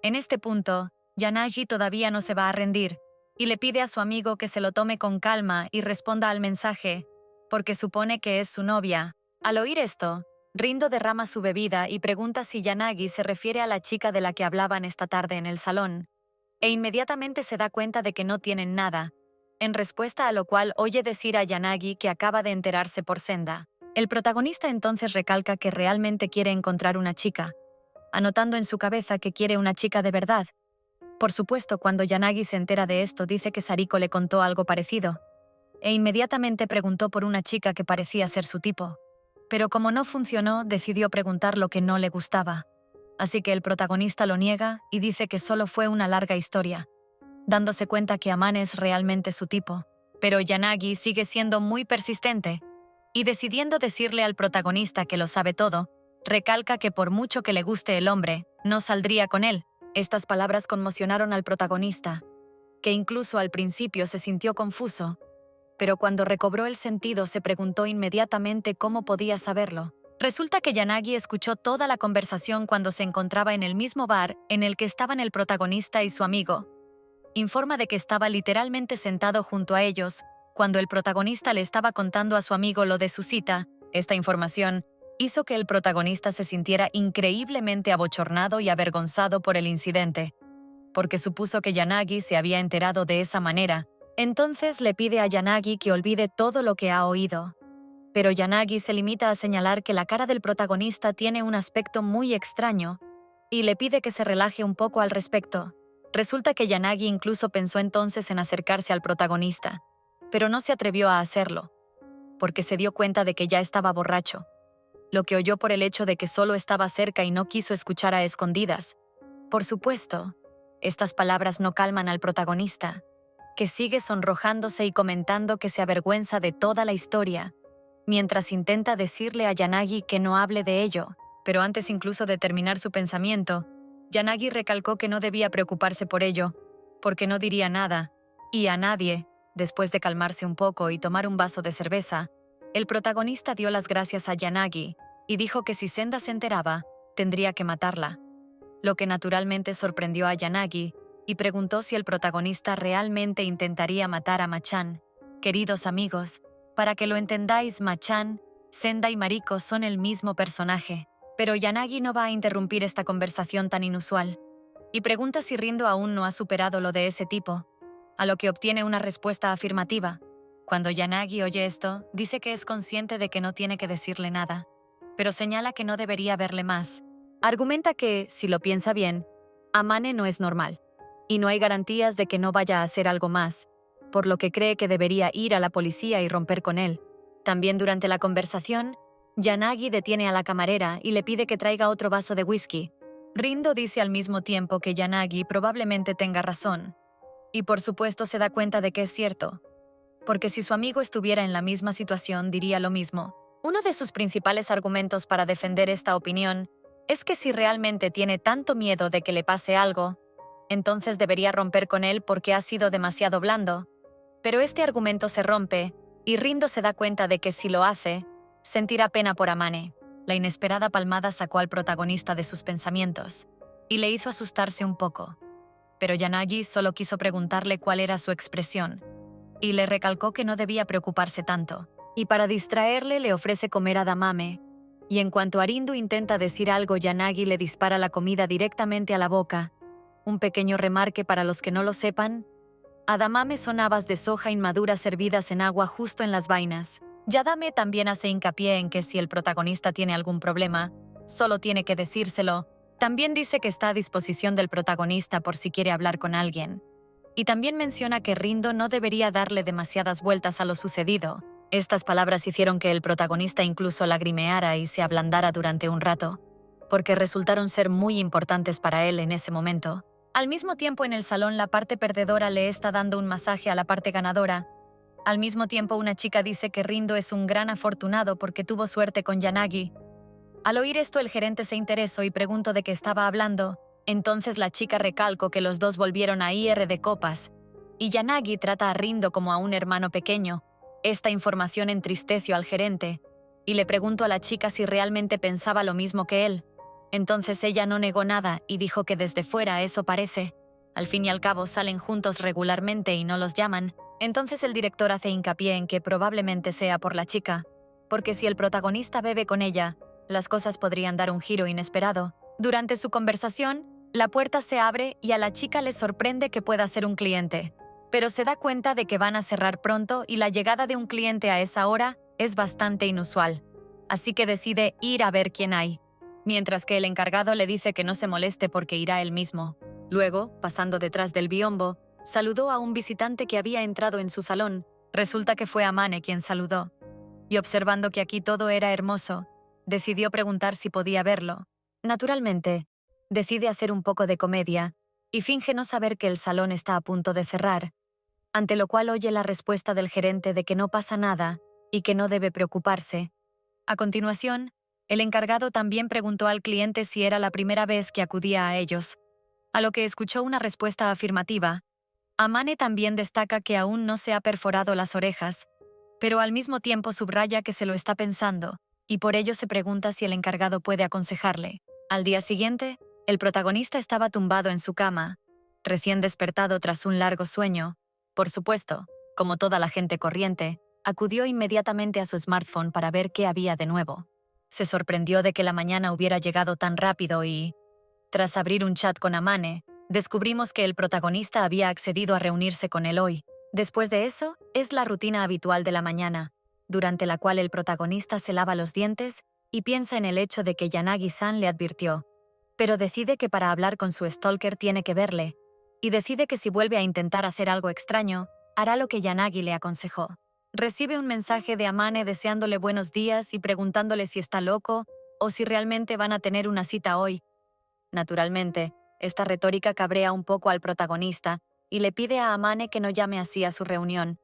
En este punto, Yanagi todavía no se va a rendir y le pide a su amigo que se lo tome con calma y responda al mensaje, porque supone que es su novia. Al oír esto, Rindo derrama su bebida y pregunta si Yanagi se refiere a la chica de la que hablaban esta tarde en el salón, e inmediatamente se da cuenta de que no tienen nada, en respuesta a lo cual oye decir a Yanagi que acaba de enterarse por Senda. El protagonista entonces recalca que realmente quiere encontrar una chica, anotando en su cabeza que quiere una chica de verdad. Por supuesto, cuando Yanagi se entera de esto, dice que Sariko le contó algo parecido, e inmediatamente preguntó por una chica que parecía ser su tipo. Pero como no funcionó, decidió preguntar lo que no le gustaba. Así que el protagonista lo niega y dice que solo fue una larga historia, dándose cuenta que Amane es realmente su tipo. Pero Yanagi sigue siendo muy persistente y decidiendo decirle al protagonista que lo sabe todo, recalca que por mucho que le guste el hombre, no saldría con él. Estas palabras conmocionaron al protagonista, que incluso al principio se sintió confuso, pero cuando recobró el sentido se preguntó inmediatamente cómo podía saberlo. Resulta que Yanagi escuchó toda la conversación cuando se encontraba en el mismo bar en el que estaban el protagonista y su amigo. Informa de que estaba literalmente sentado junto a ellos cuando el protagonista le estaba contando a su amigo lo de su cita. Esta información hizo que el protagonista se sintiera increíblemente abochornado y avergonzado por el incidente, porque supuso que Yanagi se había enterado de esa manera. Entonces le pide a Yanagi que olvide todo lo que ha oído. Pero Yanagi se limita a señalar que la cara del protagonista tiene un aspecto muy extraño y le pide que se relaje un poco al respecto. Resulta que Yanagi incluso pensó entonces en acercarse al protagonista, pero no se atrevió a hacerlo, porque se dio cuenta de que ya estaba borracho, lo que oyó por el hecho de que solo estaba cerca y no quiso escuchar a escondidas. Por supuesto, estas palabras no calman al protagonista, que sigue sonrojándose y comentando que se avergüenza de toda la historia, mientras intenta decirle a Yanagi que no hable de ello. Pero antes incluso de terminar su pensamiento, Yanagi recalcó que no debía preocuparse por ello, porque no diría nada, y a nadie. Después de calmarse un poco y tomar un vaso de cerveza, el protagonista dio las gracias a Yanagi y dijo que si Senda se enteraba, tendría que matarla, lo que naturalmente sorprendió a Yanagi y preguntó si el protagonista realmente intentaría matar a Machan. Queridos amigos, para que lo entendáis, Machan, Senda y Mariko son el mismo personaje. Pero Yanagi no va a interrumpir esta conversación tan inusual y pregunta si Rindo aún no ha superado lo de ese tipo, a lo que obtiene una respuesta afirmativa. Cuando Yanagi oye esto, dice que es consciente de que no tiene que decirle nada, pero señala que no debería verle más. Argumenta que, si lo piensa bien, Amane no es normal y no hay garantías de que no vaya a hacer algo más, por lo que cree que debería ir a la policía y romper con él. También durante la conversación, Yanagi detiene a la camarera y le pide que traiga otro vaso de whisky. Rindo dice al mismo tiempo que Yanagi probablemente tenga razón, y por supuesto se da cuenta de que es cierto, porque si su amigo estuviera en la misma situación diría lo mismo. Uno de sus principales argumentos para defender esta opinión es que si realmente tiene tanto miedo de que le pase algo, entonces debería romper con él porque ha sido demasiado blando. Pero este argumento se rompe, y Rindo se da cuenta de que si lo hace, sentirá pena por Amane. La inesperada palmada sacó al protagonista de sus pensamientos y le hizo asustarse un poco. Pero Yanagi solo quiso preguntarle cuál era su expresión y le recalcó que no debía preocuparse tanto. Y para distraerle le ofrece comer adamame. Y en cuanto Arindu intenta decir algo, Yanagi le dispara la comida directamente a la boca. Un pequeño remarque para los que no lo sepan: adamame son habas de soja inmaduras servidas en agua justo en las vainas. Yadame también hace hincapié en que si el protagonista tiene algún problema, solo tiene que decírselo. También dice que está a disposición del protagonista por si quiere hablar con alguien. Y también menciona que Rindo no debería darle demasiadas vueltas a lo sucedido. Estas palabras hicieron que el protagonista incluso lagrimeara y se ablandara durante un rato, porque resultaron ser muy importantes para él en ese momento. Al mismo tiempo, en el salón, la parte perdedora le está dando un masaje a la parte ganadora. Al mismo tiempo, una chica dice que Rindo es un gran afortunado porque tuvo suerte con Yanagi. Al oír esto, el gerente se interesó y preguntó de qué estaba hablando. Entonces la chica recalcó que los dos volvieron a ir de copas, y Yanagi trata a Rindo como a un hermano pequeño. Esta información entristeció al gerente, y le preguntó a la chica si realmente pensaba lo mismo que él. Entonces ella no negó nada y dijo que desde fuera eso parece. Al fin y al cabo salen juntos regularmente y no los llaman. Entonces el director hace hincapié en que probablemente sea por la chica, porque si el protagonista bebe con ella, las cosas podrían dar un giro inesperado. Durante su conversación, la puerta se abre y a la chica le sorprende que pueda ser un cliente, pero se da cuenta de que van a cerrar pronto y la llegada de un cliente a esa hora es bastante inusual. Así que decide ir a ver quién hay, mientras que el encargado le dice que no se moleste porque irá él mismo. Luego, pasando detrás del biombo, saludó a un visitante que había entrado en su salón. Resulta que fue Amane quien saludó. Y observando que aquí todo era hermoso, decidió preguntar si podía verlo. Naturalmente, decide hacer un poco de comedia y finge no saber que el salón está a punto de cerrar. ante lo cual oye la respuesta del gerente de que no pasa nada y que no debe preocuparse. A continuación, el encargado también preguntó al cliente si era la primera vez que acudía a ellos, a lo que escuchó una respuesta afirmativa. Amane también destaca que aún no se ha perforado las orejas, pero al mismo tiempo subraya que se lo está pensando, y por ello se pregunta si el encargado puede aconsejarle. Al día siguiente, el protagonista estaba tumbado en su cama, recién despertado tras un largo sueño. Por supuesto, como toda la gente corriente, acudió inmediatamente a su smartphone para ver qué había de nuevo. Se sorprendió de que la mañana hubiera llegado tan rápido y, tras abrir un chat con Amane, descubrimos que el protagonista había accedido a reunirse con él hoy. Después de eso, es la rutina habitual de la mañana, durante la cual el protagonista se lava los dientes y piensa en el hecho de que Yanagi-san le advirtió. Pero decide que para hablar con su stalker tiene que verle, y decide que si vuelve a intentar hacer algo extraño, hará lo que Yanagi le aconsejó. Recibe un mensaje de Amane deseándole buenos días y preguntándole si está loco o si realmente van a tener una cita hoy. Naturalmente, esta retórica cabrea un poco al protagonista y le pide a Amane que no llame así a su reunión.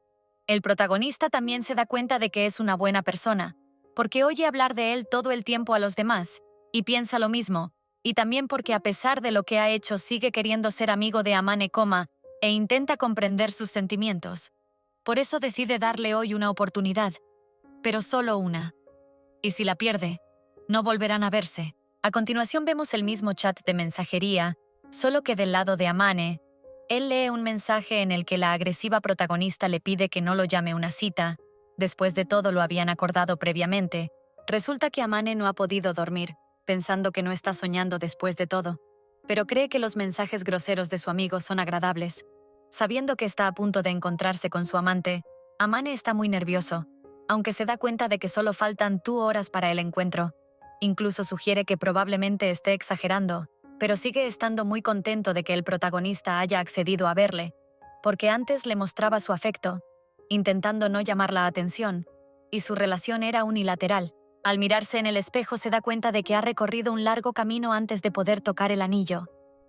El protagonista también se da cuenta de que es una buena persona, porque oye hablar de él todo el tiempo a los demás, y piensa lo mismo, y también porque a pesar de lo que ha hecho sigue queriendo ser amigo de Amane, e intenta comprender sus sentimientos. Por eso decide darle hoy una oportunidad, pero solo una. Y si la pierde, no volverán a verse. A continuación vemos el mismo chat de mensajería, solo que del lado de Amane, él lee un mensaje en el que la agresiva protagonista le pide que no lo llame una cita. Después de todo lo habían acordado previamente. Resulta que Amane no ha podido dormir, pensando que no está soñando después de todo, pero cree que los mensajes groseros de su amigo son agradables. Sabiendo que está a punto de encontrarse con su amante, Amane está muy nervioso, aunque se da cuenta de que solo faltan 2 horas para el encuentro. Incluso sugiere que probablemente esté exagerando, pero sigue estando muy contento de que el protagonista haya accedido a verle, porque antes le mostraba su afecto, intentando no llamar la atención, y su relación era unilateral. Al mirarse en el espejo se da cuenta de que ha recorrido un largo camino antes de poder tocar el anillo,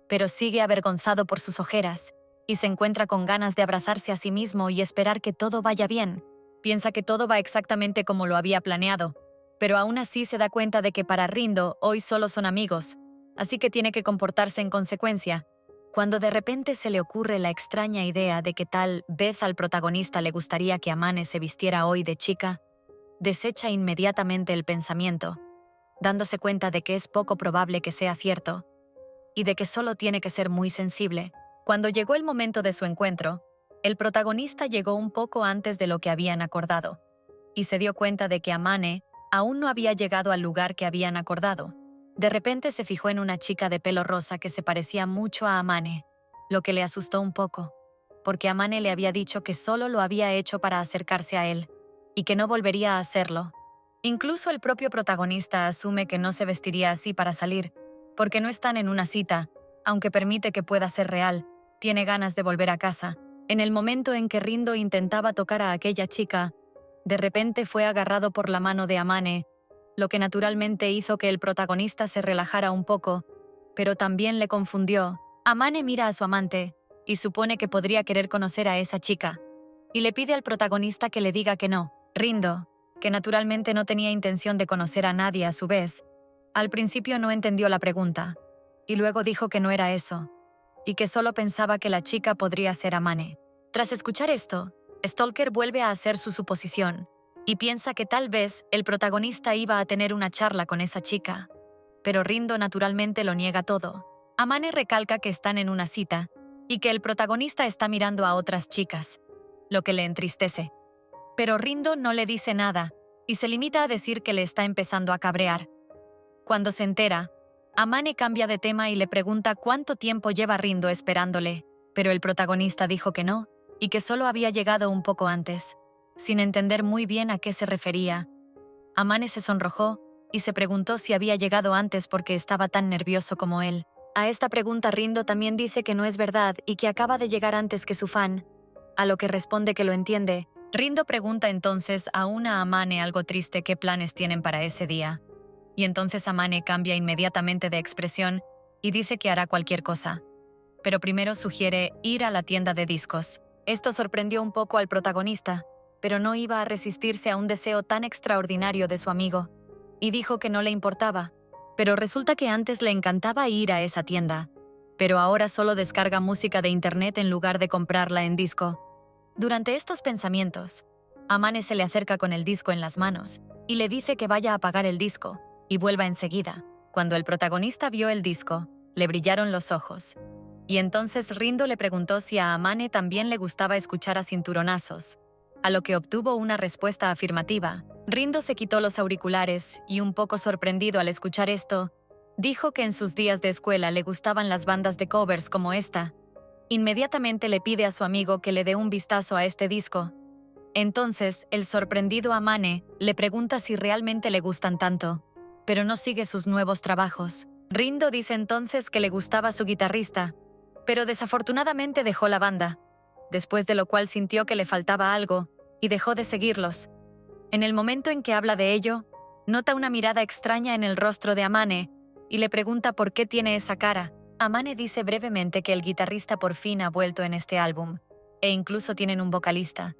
pero sigue avergonzado por sus ojeras, y se encuentra con ganas de abrazarse a sí mismo y esperar que todo vaya bien. Piensa que todo va exactamente como lo había planeado, pero aún así se da cuenta de que para Rindo hoy solo son amigos, así que tiene que comportarse en consecuencia, cuando de repente se le ocurre la extraña idea de que tal vez al protagonista le gustaría que Amane se vistiera hoy de chica. Desecha inmediatamente el pensamiento, dándose cuenta de que es poco probable que sea cierto, y de que solo tiene que ser muy sensible. Cuando llegó el momento de su encuentro, el protagonista llegó un poco antes de lo que habían acordado, y se dio cuenta de que Amane aún no había llegado al lugar que habían acordado. De repente se fijó en una chica de pelo rosa que se parecía mucho a Amane, lo que le asustó un poco, porque Amane le había dicho que solo lo había hecho para acercarse a él, y que no volvería a hacerlo. Incluso el propio protagonista asume que no se vestiría así para salir, porque no están en una cita, aunque permite que pueda ser real, tiene ganas de volver a casa. En el momento en que Rindo intentaba tocar a aquella chica, de repente fue agarrado por la mano de Amane, lo que naturalmente hizo que el protagonista se relajara un poco, pero también le confundió. Amane mira a su amante y supone que podría querer conocer a esa chica, y le pide al protagonista que le diga que no. Rindo, que naturalmente no tenía intención de conocer a nadie a su vez, al principio no entendió la pregunta, y luego dijo que no era eso, y que solo pensaba que la chica podría ser Amane. Tras escuchar esto, Stalker vuelve a hacer su suposición, y piensa que tal vez el protagonista iba a tener una charla con esa chica, pero Rindo naturalmente lo niega todo. Amane recalca que están en una cita, y que el protagonista está mirando a otras chicas, lo que le entristece. Pero Rindo no le dice nada, y se limita a decir que le está empezando a cabrear. Cuando se entera, Amane cambia de tema y le pregunta cuánto tiempo lleva Rindo esperándole, pero el protagonista dijo que no, y que solo había llegado un poco antes. Sin entender muy bien a qué se refería, Amane se sonrojó y se preguntó si había llegado antes porque estaba tan nervioso como él. A esta pregunta Rindo también dice que no es verdad y que acaba de llegar antes que su fan, a lo que responde que lo entiende. Rindo pregunta entonces a Amane algo triste qué planes tienen para ese día. Y entonces Amane cambia inmediatamente de expresión y dice que hará cualquier cosa. Pero primero sugiere ir a la tienda de discos. Esto sorprendió un poco al protagonista, pero no iba a resistirse a un deseo tan extraordinario de su amigo, y dijo que no le importaba. Pero resulta que antes le encantaba ir a esa tienda, pero ahora solo descarga música de internet en lugar de comprarla en disco. Durante estos pensamientos, Amane se le acerca con el disco en las manos y le dice que vaya a apagar el disco y vuelva enseguida. Cuando el protagonista vio el disco, le brillaron los ojos. Y entonces Rindo le preguntó si a Amane también le gustaba escuchar a cinturonazos, a lo que obtuvo una respuesta afirmativa. Rindo se quitó los auriculares y, un poco sorprendido al escuchar esto, dijo que en sus días de escuela le gustaban las bandas de covers como esta. Inmediatamente le pide a su amigo que le dé un vistazo a este disco. Entonces, el sorprendido Amane le pregunta si realmente le gustan tanto, pero no sigue sus nuevos trabajos. Rindo dice entonces que le gustaba su guitarrista, pero desafortunadamente dejó la banda, después de lo cual sintió que le faltaba algo y dejó de seguirlos. En el momento en que habla de ello, nota una mirada extraña en el rostro de Amane y le pregunta por qué tiene esa cara. Amane dice brevemente que el guitarrista por fin ha vuelto en este álbum, e incluso tienen un vocalista,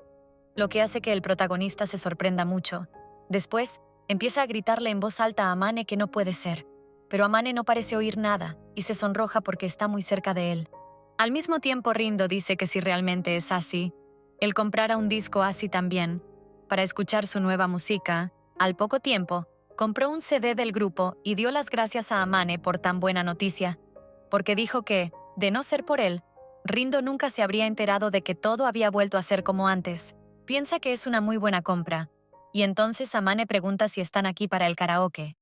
lo que hace que el protagonista se sorprenda mucho. Después, empieza a gritarle en voz alta a Amane que no puede ser, pero Amane no parece oír nada y se sonroja porque está muy cerca de él. Al mismo tiempo, Rindo dice que si realmente es así, él comprara un disco así también, para escuchar su nueva música. Al poco tiempo, compró un CD del grupo y dio las gracias a Amane por tan buena noticia, porque dijo que, de no ser por él, Rindo nunca se habría enterado de que todo había vuelto a ser como antes. Piensa que es una muy buena compra, y entonces Amane pregunta si están aquí para el karaoke.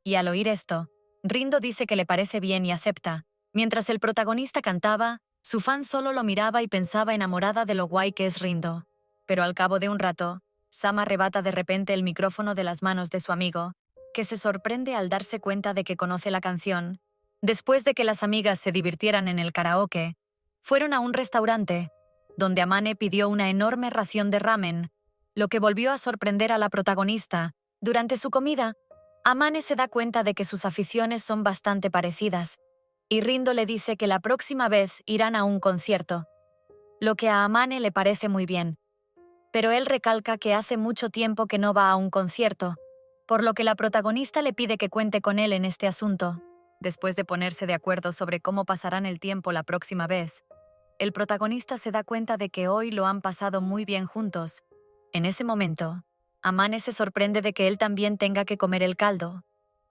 Y al oír esto, Rindo dice que le parece bien y acepta. Mientras el protagonista cantaba, su fan solo lo miraba y pensaba enamorada de lo guay que es Rindo. Pero al cabo de un rato, Sam arrebata de repente el micrófono de las manos de su amigo, que se sorprende al darse cuenta de que conoce la canción. Después de que las amigas se divirtieran en el karaoke, fueron a un restaurante, donde Amane pidió una enorme ración de ramen, lo que volvió a sorprender a la protagonista. Durante su comida, Amane se da cuenta de que sus aficiones son bastante parecidas, y Rindo le dice que la próxima vez irán a un concierto, lo que a Amane le parece muy bien. Pero él recalca que hace mucho tiempo que no va a un concierto, por lo que la protagonista le pide que cuente con él en este asunto. Después de ponerse de acuerdo sobre cómo pasarán el tiempo la próxima vez, el protagonista se da cuenta de que hoy lo han pasado muy bien juntos. En ese momento, Amane se sorprende de que él también tenga que comer el caldo,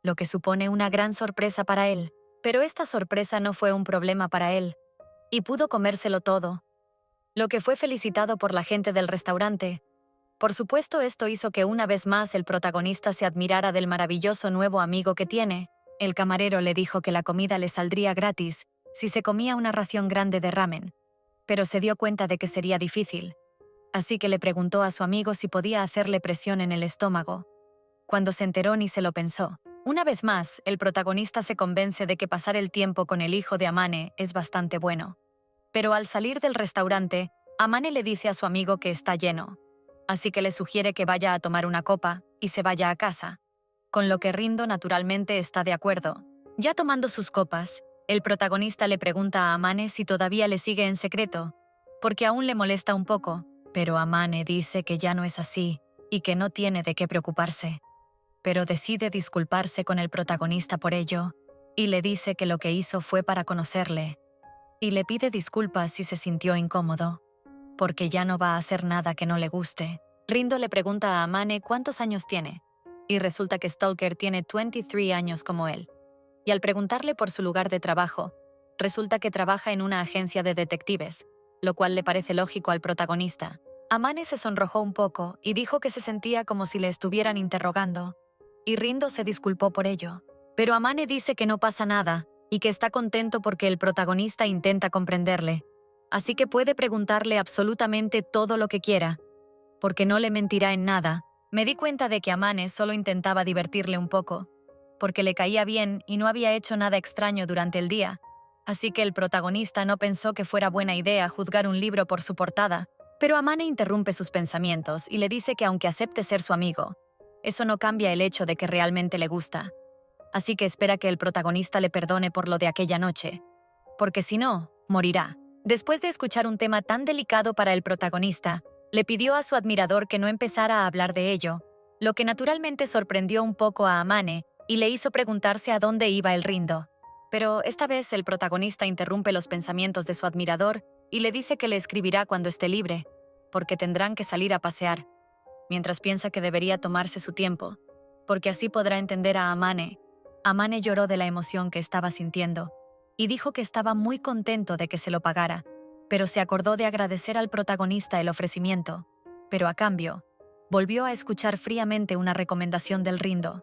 lo que supone una gran sorpresa para él. Pero esta sorpresa no fue un problema para él, y pudo comérselo todo, lo que fue felicitado por la gente del restaurante. Por supuesto, esto hizo que una vez más el protagonista se admirara del maravilloso nuevo amigo que tiene. El camarero le dijo que la comida le saldría gratis si se comía una ración grande de ramen, pero se dio cuenta de que sería difícil, así que le preguntó a su amigo si podía hacerle presión en el estómago. Cuando se enteró ni se lo pensó. Una vez más, el protagonista se convence de que pasar el tiempo con el hijo de Amane es bastante bueno. Pero al salir del restaurante, Amane le dice a su amigo que está lleno, así que le sugiere que vaya a tomar una copa y se vaya a casa, con lo que Rindo naturalmente está de acuerdo. Ya tomando sus copas, el protagonista le pregunta a Amane si todavía le sigue en secreto, porque aún le molesta un poco, pero Amane dice que ya no es así y que no tiene de qué preocuparse. Pero decide disculparse con el protagonista por ello, y le dice que lo que hizo fue para conocerle, y le pide disculpas si se sintió incómodo, porque ya no va a hacer nada que no le guste. Rindo le pregunta a Amane cuántos años tiene, y resulta que Stalker tiene 23 años como él. Y al preguntarle por su lugar de trabajo, resulta que trabaja en una agencia de detectives, lo cual le parece lógico al protagonista. Amane se sonrojó un poco y dijo que se sentía como si le estuvieran interrogando, y Rindo se disculpó por ello. Pero Amane dice que no pasa nada y que está contento porque el protagonista intenta comprenderle, así que puede preguntarle absolutamente todo lo que quiera, porque no le mentirá en nada. Me di cuenta de que Amane solo intentaba divertirle un poco, porque le caía bien y no había hecho nada extraño durante el día, así que el protagonista no pensó que fuera buena idea juzgar un libro por su portada. Pero Amane interrumpe sus pensamientos y le dice que aunque acepte ser su amigo, eso no cambia el hecho de que realmente le gusta. Así que espera que el protagonista le perdone por lo de aquella noche, porque si no, morirá. Después de escuchar un tema tan delicado para el protagonista, le pidió a su admirador que no empezara a hablar de ello, lo que naturalmente sorprendió un poco a Amane y le hizo preguntarse a dónde iba el Rindo. Pero esta vez el protagonista interrumpe los pensamientos de su admirador y le dice que le escribirá cuando esté libre, porque tendrán que salir a pasear, mientras piensa que debería tomarse su tiempo, porque así podrá entender a Amane. Amane lloró de la emoción que estaba sintiendo y dijo que estaba muy contento de que se lo pagara, pero se acordó de agradecer al protagonista el ofrecimiento, pero a cambio, volvió a escuchar fríamente una recomendación del Rindo,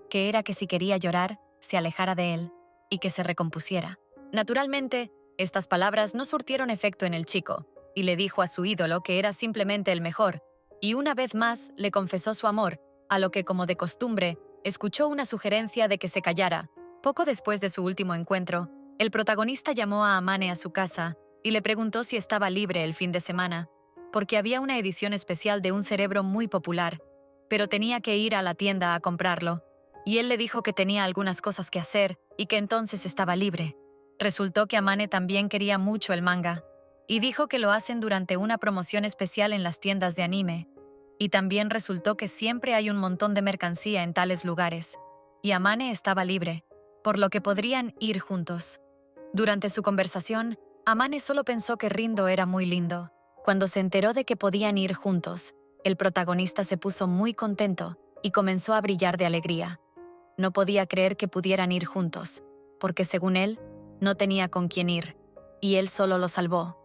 que era que si quería llorar, se alejara de él y que se recompusiera. Naturalmente, estas palabras no surtieron efecto en el chico, y le dijo a su ídolo que era simplemente el mejor, y una vez más le confesó su amor, a lo que, como de costumbre, escuchó una sugerencia de que se callara. Poco después de su último encuentro, el protagonista llamó a Amane a su casa y le preguntó si estaba libre el fin de semana, porque había una edición especial de un cerebro muy popular, pero tenía que ir a la tienda a comprarlo, y él le dijo que tenía algunas cosas que hacer y que entonces estaba libre. Resultó que Amane también quería mucho el manga, y dijo que lo hacen durante una promoción especial en las tiendas de anime, y también resultó que siempre hay un montón de mercancía en tales lugares, y Amane estaba libre, por lo que podrían ir juntos. Durante su conversación, Amane solo pensó que Rindo era muy lindo. Cuando se enteró de que podían ir juntos, el protagonista se puso muy contento y comenzó a brillar de alegría. No podía creer que pudieran ir juntos, porque según él, no tenía con quién ir, y él solo lo salvó.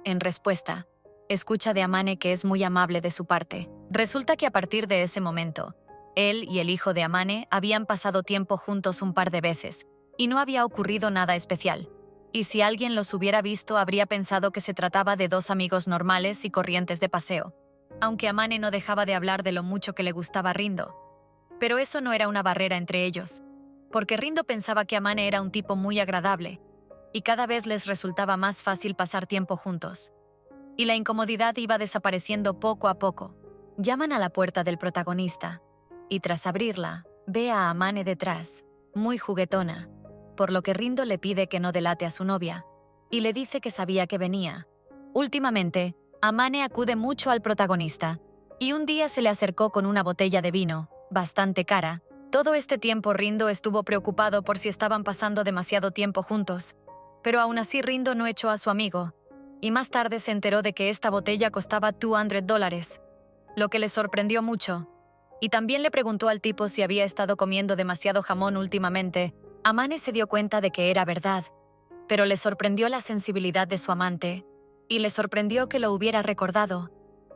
En respuesta, escucha de Amane que es muy amable de su parte. Resulta que a partir de ese momento, él y el hijo de Amane habían pasado tiempo juntos un par de veces, y no había ocurrido nada especial. Y si alguien los hubiera visto, habría pensado que se trataba de dos amigos normales y corrientes de paseo, aunque Amane no dejaba de hablar de lo mucho que le gustaba Rindo. Pero eso no era una barrera entre ellos, porque Rindo pensaba que Amane era un tipo muy agradable, y cada vez les resultaba más fácil pasar tiempo juntos. Y la incomodidad iba desapareciendo poco a poco. Llaman a la puerta del protagonista, y tras abrirla, ve a Amane detrás, muy juguetona, por lo que Rindo le pide que no delate a su novia, y le dice que sabía que venía. Últimamente, Amane acude mucho al protagonista, y un día se le acercó con una botella de vino, bastante cara. Todo este tiempo Rindo estuvo preocupado por si estaban pasando demasiado tiempo juntos, pero aún así Rindo no echó a su amigo, y más tarde se enteró de que esta botella costaba $200, lo que le sorprendió mucho. Y también le preguntó al tipo si había estado comiendo demasiado jamón últimamente. Amane se dio cuenta de que era verdad, pero le sorprendió la sensibilidad de su amante, y le sorprendió que lo hubiera recordado,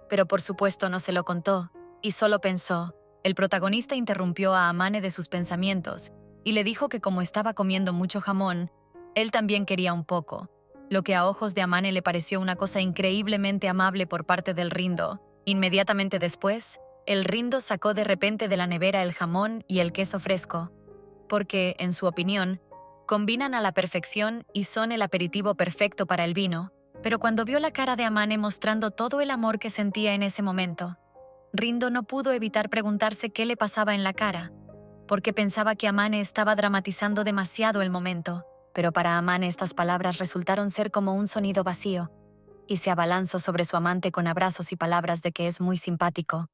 pero por supuesto no se lo contó, y solo pensó. El protagonista interrumpió a Amane de sus pensamientos, y le dijo que como estaba comiendo mucho jamón, él también quería un poco, lo que a ojos de Amane le pareció una cosa increíblemente amable por parte del Rindo. Inmediatamente después, el Rindo sacó de repente de la nevera el jamón y el queso fresco, porque, en su opinión, combinan a la perfección y son el aperitivo perfecto para el vino. Pero cuando vio la cara de Amane mostrando todo el amor que sentía en ese momento, Rindo no pudo evitar preguntarse qué le pasaba en la cara, porque pensaba que Amane estaba dramatizando demasiado el momento. Pero para Amane estas palabras resultaron ser como un sonido vacío, y se abalanzó sobre su amante con abrazos y palabras de que es muy simpático.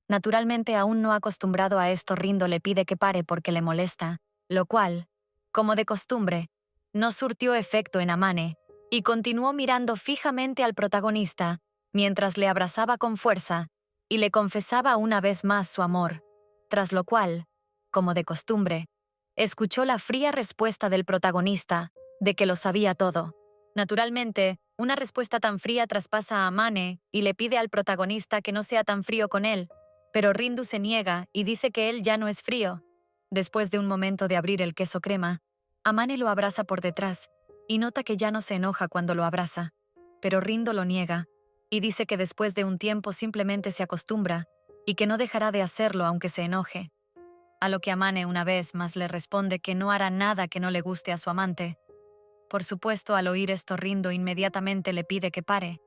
Naturalmente, aún no acostumbrado a esto, Rindo le pide que pare porque le molesta, lo cual, como de costumbre, no surtió efecto en Amane, y continuó mirando fijamente al protagonista, mientras le abrazaba con fuerza, y le confesaba una vez más su amor, tras lo cual, como de costumbre, escuchó la fría respuesta del protagonista, de que lo sabía todo. Naturalmente, una respuesta tan fría traspasa a Amane y le pide al protagonista que no sea tan frío con él, pero Rindu se niega y dice que él ya no es frío. Después de un momento de abrir el queso crema, Amane lo abraza por detrás y nota que ya no se enoja cuando lo abraza, pero Rindo lo niega y dice que después de un tiempo simplemente se acostumbra y que no dejará de hacerlo aunque se enoje. A lo que Amane una vez más le responde que no hará nada que no le guste a su amante. Por supuesto, al oír esto, Rindo inmediatamente le pide que pare,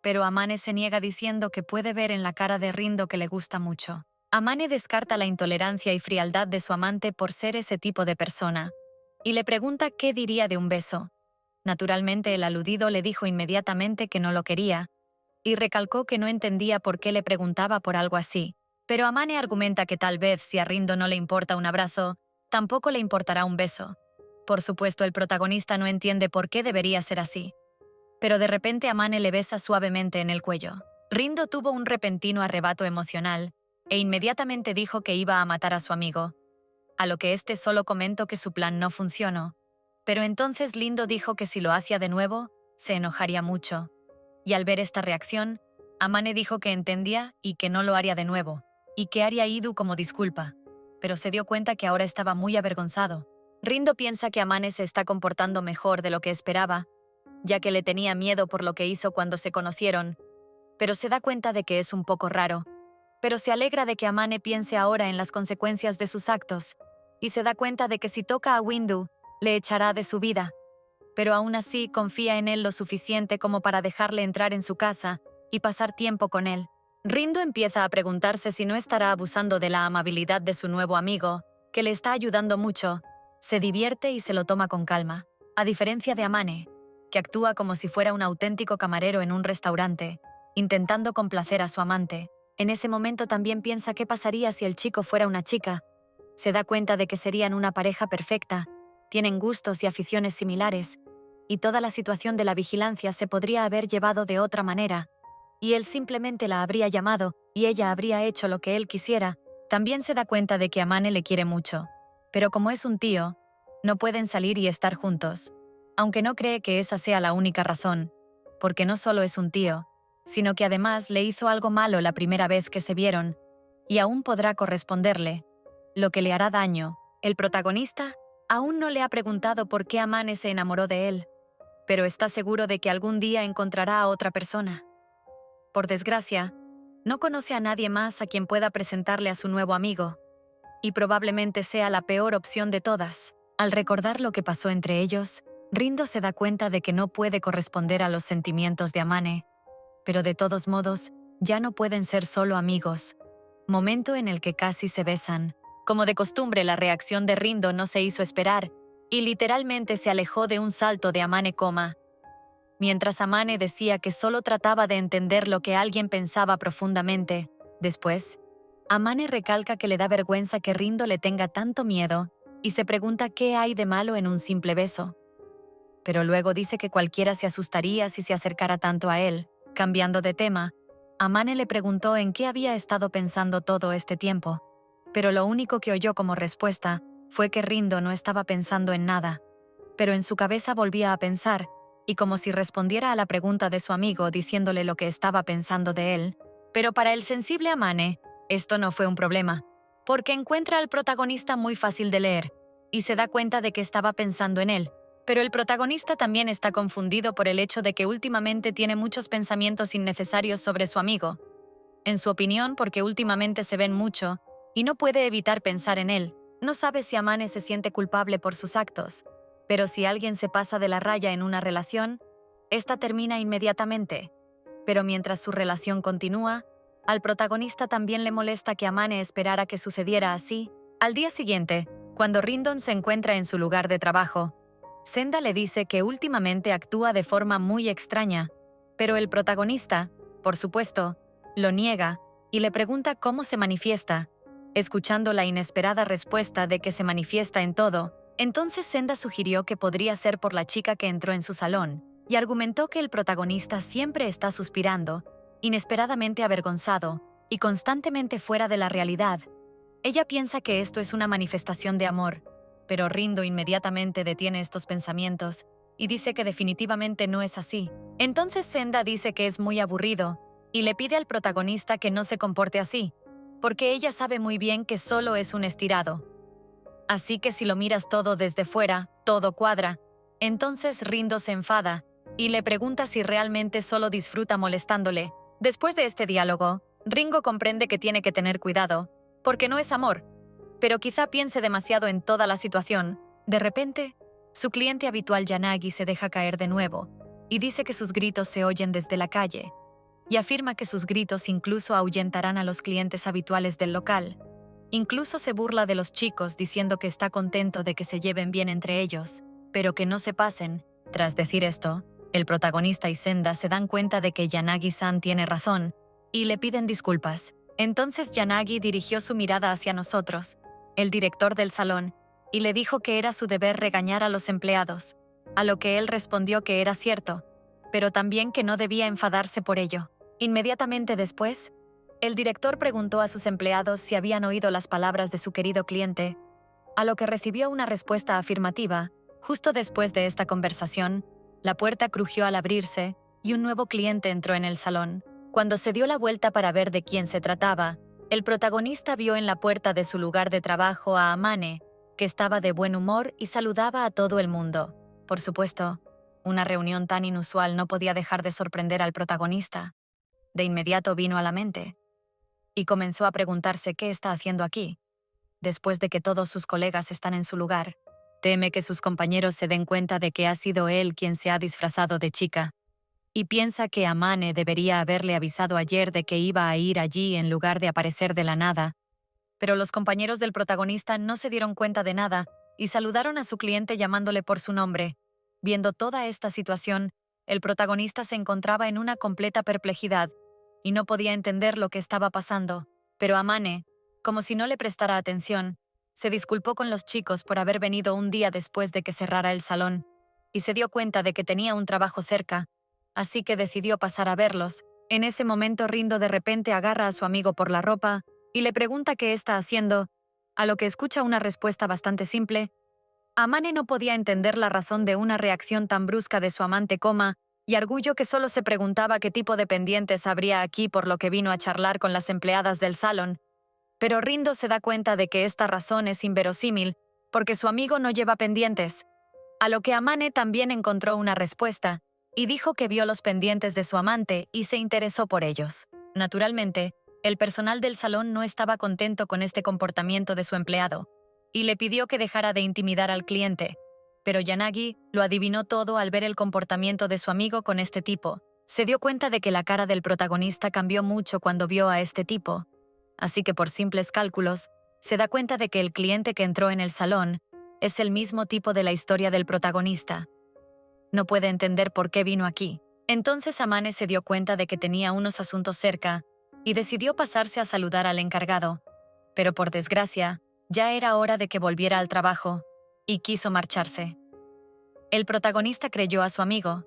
pero Amane se niega diciendo que puede ver en la cara de Rindo que le gusta mucho. Amane descarta la intolerancia y frialdad de su amante por ser ese tipo de persona, y le pregunta qué diría de un beso. Naturalmente, el aludido le dijo inmediatamente que no lo quería, y recalcó que no entendía por qué le preguntaba por algo así. Pero Amane argumenta que tal vez si a Rindo no le importa un abrazo, tampoco le importará un beso. Por supuesto, el protagonista no entiende por qué debería ser así. Pero de repente Amane le besa suavemente en el cuello. Rindo tuvo un repentino arrebato emocional, e inmediatamente dijo que iba a matar a su amigo. A lo que éste solo comentó que su plan no funcionó. Pero entonces Lindo dijo que si lo hacía de nuevo, se enojaría mucho. Y al ver esta reacción, Amane dijo que entendía y que no lo haría de nuevo, y que haría ido como disculpa. Pero se dio cuenta que ahora estaba muy avergonzado. Rindo piensa que Amane se está comportando mejor de lo que esperaba, ya que le tenía miedo por lo que hizo cuando se conocieron, pero se da cuenta de que es un poco raro. Pero se alegra de que Amane piense ahora en las consecuencias de sus actos, y se da cuenta de que si toca a Windu, le echará de su vida. Pero aún así confía en él lo suficiente como para dejarle entrar en su casa y pasar tiempo con él. Rindo empieza a preguntarse si no estará abusando de la amabilidad de su nuevo amigo, que le está ayudando mucho. Se divierte y se lo toma con calma, a diferencia de Amane, que actúa como si fuera un auténtico camarero en un restaurante, intentando complacer a su amante. En ese momento también piensa qué pasaría si el chico fuera una chica. Se da cuenta de que serían una pareja perfecta, tienen gustos y aficiones similares, y toda la situación de la vigilancia se podría haber llevado de otra manera, y él simplemente la habría llamado y ella habría hecho lo que él quisiera. También se da cuenta de que Amane le quiere mucho, pero como es un tío, no pueden salir y estar juntos, aunque no cree que esa sea la única razón, porque no solo es un tío, sino que además le hizo algo malo la primera vez que se vieron, y aún podrá corresponderle, lo que le hará daño. El protagonista aún no le ha preguntado por qué Amane se enamoró de él, pero está seguro de que algún día encontrará a otra persona. Por desgracia, no conoce a nadie más a quien pueda presentarle a su nuevo amigo, y probablemente sea la peor opción de todas. Al recordar lo que pasó entre ellos, Rindo se da cuenta de que no puede corresponder a los sentimientos de Amane, pero de todos modos, ya no pueden ser solo amigos. Momento en el que casi se besan. Como de costumbre, la reacción de Rindo no se hizo esperar, y literalmente se alejó de un salto de Amane. Mientras Amane decía que solo trataba de entender lo que alguien pensaba profundamente. Después, Amane recalca que le da vergüenza que Rindo le tenga tanto miedo, y se pregunta qué hay de malo en un simple beso. Pero luego dice que cualquiera se asustaría si se acercara tanto a él. Cambiando de tema, Amane le preguntó en qué había estado pensando todo este tiempo, pero lo único que oyó como respuesta fue que Rindo no estaba pensando en nada, pero en su cabeza volvía a pensar, y como si respondiera a la pregunta de su amigo diciéndole lo que estaba pensando de él. Pero para el sensible Amane, esto no fue un problema, porque encuentra al protagonista muy fácil de leer, y se da cuenta de que estaba pensando en él. Pero el protagonista también está confundido por el hecho de que últimamente tiene muchos pensamientos innecesarios sobre su amigo. En su opinión, porque últimamente se ven mucho, y no puede evitar pensar en él. No sabe si Amane se siente culpable por sus actos, pero si alguien se pasa de la raya en una relación, esta termina inmediatamente. Pero mientras su relación continúa, al protagonista también le molesta que Amane esperara que sucediera así. Al día siguiente, cuando Rindon se encuentra en su lugar de trabajo, Senda le dice que últimamente actúa de forma muy extraña, pero el protagonista, por supuesto, lo niega y le pregunta cómo se manifiesta. Escuchando la inesperada respuesta de que se manifiesta en todo, entonces Senda sugirió que podría ser por la chica que entró en su salón, y argumentó que el protagonista siempre está suspirando, inesperadamente avergonzado y constantemente fuera de la realidad. Ella piensa que esto es una manifestación de amor, pero Rindo inmediatamente detiene estos pensamientos y dice que definitivamente no es así. Entonces Senda dice que es muy aburrido y le pide al protagonista que no se comporte así, porque ella sabe muy bien que solo es un estirado. Así que si lo miras todo desde fuera, todo cuadra. Entonces Rindo se enfada y le pregunta si realmente solo disfruta molestándole. Después de este diálogo, Ringo comprende que tiene que tener cuidado, porque no es amor, pero quizá piense demasiado en toda la situación. De repente, su cliente habitual Yanagi se deja caer de nuevo y dice que sus gritos se oyen desde la calle, y afirma que sus gritos incluso ahuyentarán a los clientes habituales del local. Incluso se burla de los chicos diciendo que está contento de que se lleven bien entre ellos, pero que no se pasen, Tras decir esto, el protagonista y Senda se dan cuenta de que Yanagi-san tiene razón y le piden disculpas. Entonces Yanagi dirigió su mirada hacia nosotros, el director del salón, y le dijo que era su deber regañar a los empleados, a lo que él respondió que era cierto, pero también que no debía enfadarse por ello. Inmediatamente después, el director preguntó a sus empleados si habían oído las palabras de su querido cliente, a lo que recibió una respuesta afirmativa. Justo después de esta conversación, la puerta crujió al abrirse y un nuevo cliente entró en el salón. Cuando se dio la vuelta para ver de quién se trataba, el protagonista vio en la puerta de su lugar de trabajo a Amane, que estaba de buen humor y saludaba a todo el mundo. Por supuesto, una reunión tan inusual no podía dejar de sorprender al protagonista. De inmediato vino a la mente y comenzó a preguntarse qué está haciendo aquí, después de que todos sus colegas están en su lugar. Teme que sus compañeros se den cuenta de que ha sido él quien se ha disfrazado de chica, y piensa que Amane debería haberle avisado ayer de que iba a ir allí en lugar de aparecer de la nada. Pero los compañeros del protagonista no se dieron cuenta de nada y saludaron a su cliente llamándole por su nombre. Viendo toda esta situación, el protagonista se encontraba en una completa perplejidad y no podía entender lo que estaba pasando. Pero Amane, como si no le prestara atención, se disculpó con los chicos por haber venido un día después de que cerrara el salón y se dio cuenta de que tenía un trabajo cerca, así que decidió pasar a verlos. En ese momento Rindo de repente agarra a su amigo por la ropa y le pregunta qué está haciendo, a lo que escucha una respuesta bastante simple. Amane no podía entender la razón de una reacción tan brusca de su amante, y arguyó que solo se preguntaba qué tipo de pendientes habría aquí, por lo que vino a charlar con las empleadas del salón. Pero Rindo se da cuenta de que esta razón es inverosímil, porque su amigo no lleva pendientes. A lo que Amane también encontró una respuesta, y dijo que vio los pendientes de su amante y se interesó por ellos. Naturalmente, el personal del salón no estaba contento con este comportamiento de su empleado, y le pidió que dejara de intimidar al cliente. Pero Yanagi lo adivinó todo al ver el comportamiento de su amigo con este tipo. Se dio cuenta de que la cara del protagonista cambió mucho cuando vio a este tipo, así que por simples cálculos, se da cuenta de que el cliente que entró en el salón es el mismo tipo de la historia del protagonista. No puede entender por qué vino aquí. Entonces Amane se dio cuenta de que tenía unos asuntos cerca y decidió pasarse a saludar al encargado. Pero por desgracia, ya era hora de que volviera al trabajo y quiso marcharse. El protagonista creyó a su amigo,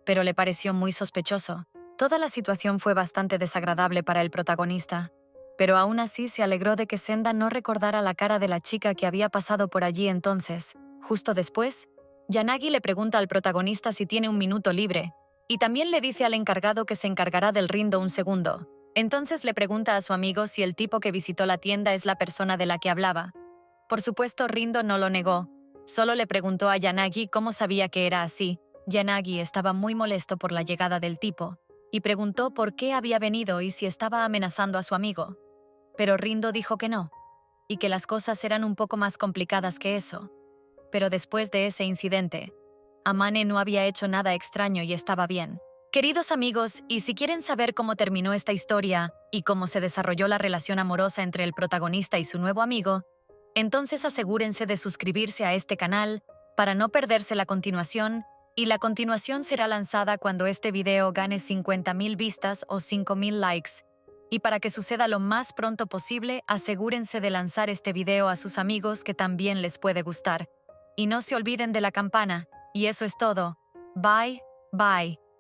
pero le pareció muy sospechoso. Toda la situación fue bastante desagradable para el protagonista, pero aún así se alegró de que Senda no recordara la cara de la chica que había pasado por allí entonces. Justo después, Yanagi le pregunta al protagonista si tiene un minuto libre, y también le dice al encargado que se encargará del Rindo un segundo. Entonces le pregunta a su amigo si el tipo que visitó la tienda es la persona de la que hablaba. Por supuesto, Rindo no lo negó. Solo le preguntó a Yanagi cómo sabía que era así. Yanagi estaba muy molesto por la llegada del tipo, y preguntó por qué había venido y si estaba amenazando a su amigo. Pero Rindo dijo que no, y que las cosas eran un poco más complicadas que eso. Pero después de ese incidente, Amane no había hecho nada extraño y estaba bien. Queridos amigos, y si quieren saber cómo terminó esta historia y cómo se desarrolló la relación amorosa entre el protagonista y su nuevo amigo, entonces asegúrense de suscribirse a este canal para no perderse la continuación, y la continuación será lanzada cuando este video gane 50,000 vistas o 5,000 likes. Y para que suceda lo más pronto posible, asegúrense de lanzar este video a sus amigos que también les puede gustar. Y no se olviden de la campana. Y eso es todo. Bye, bye.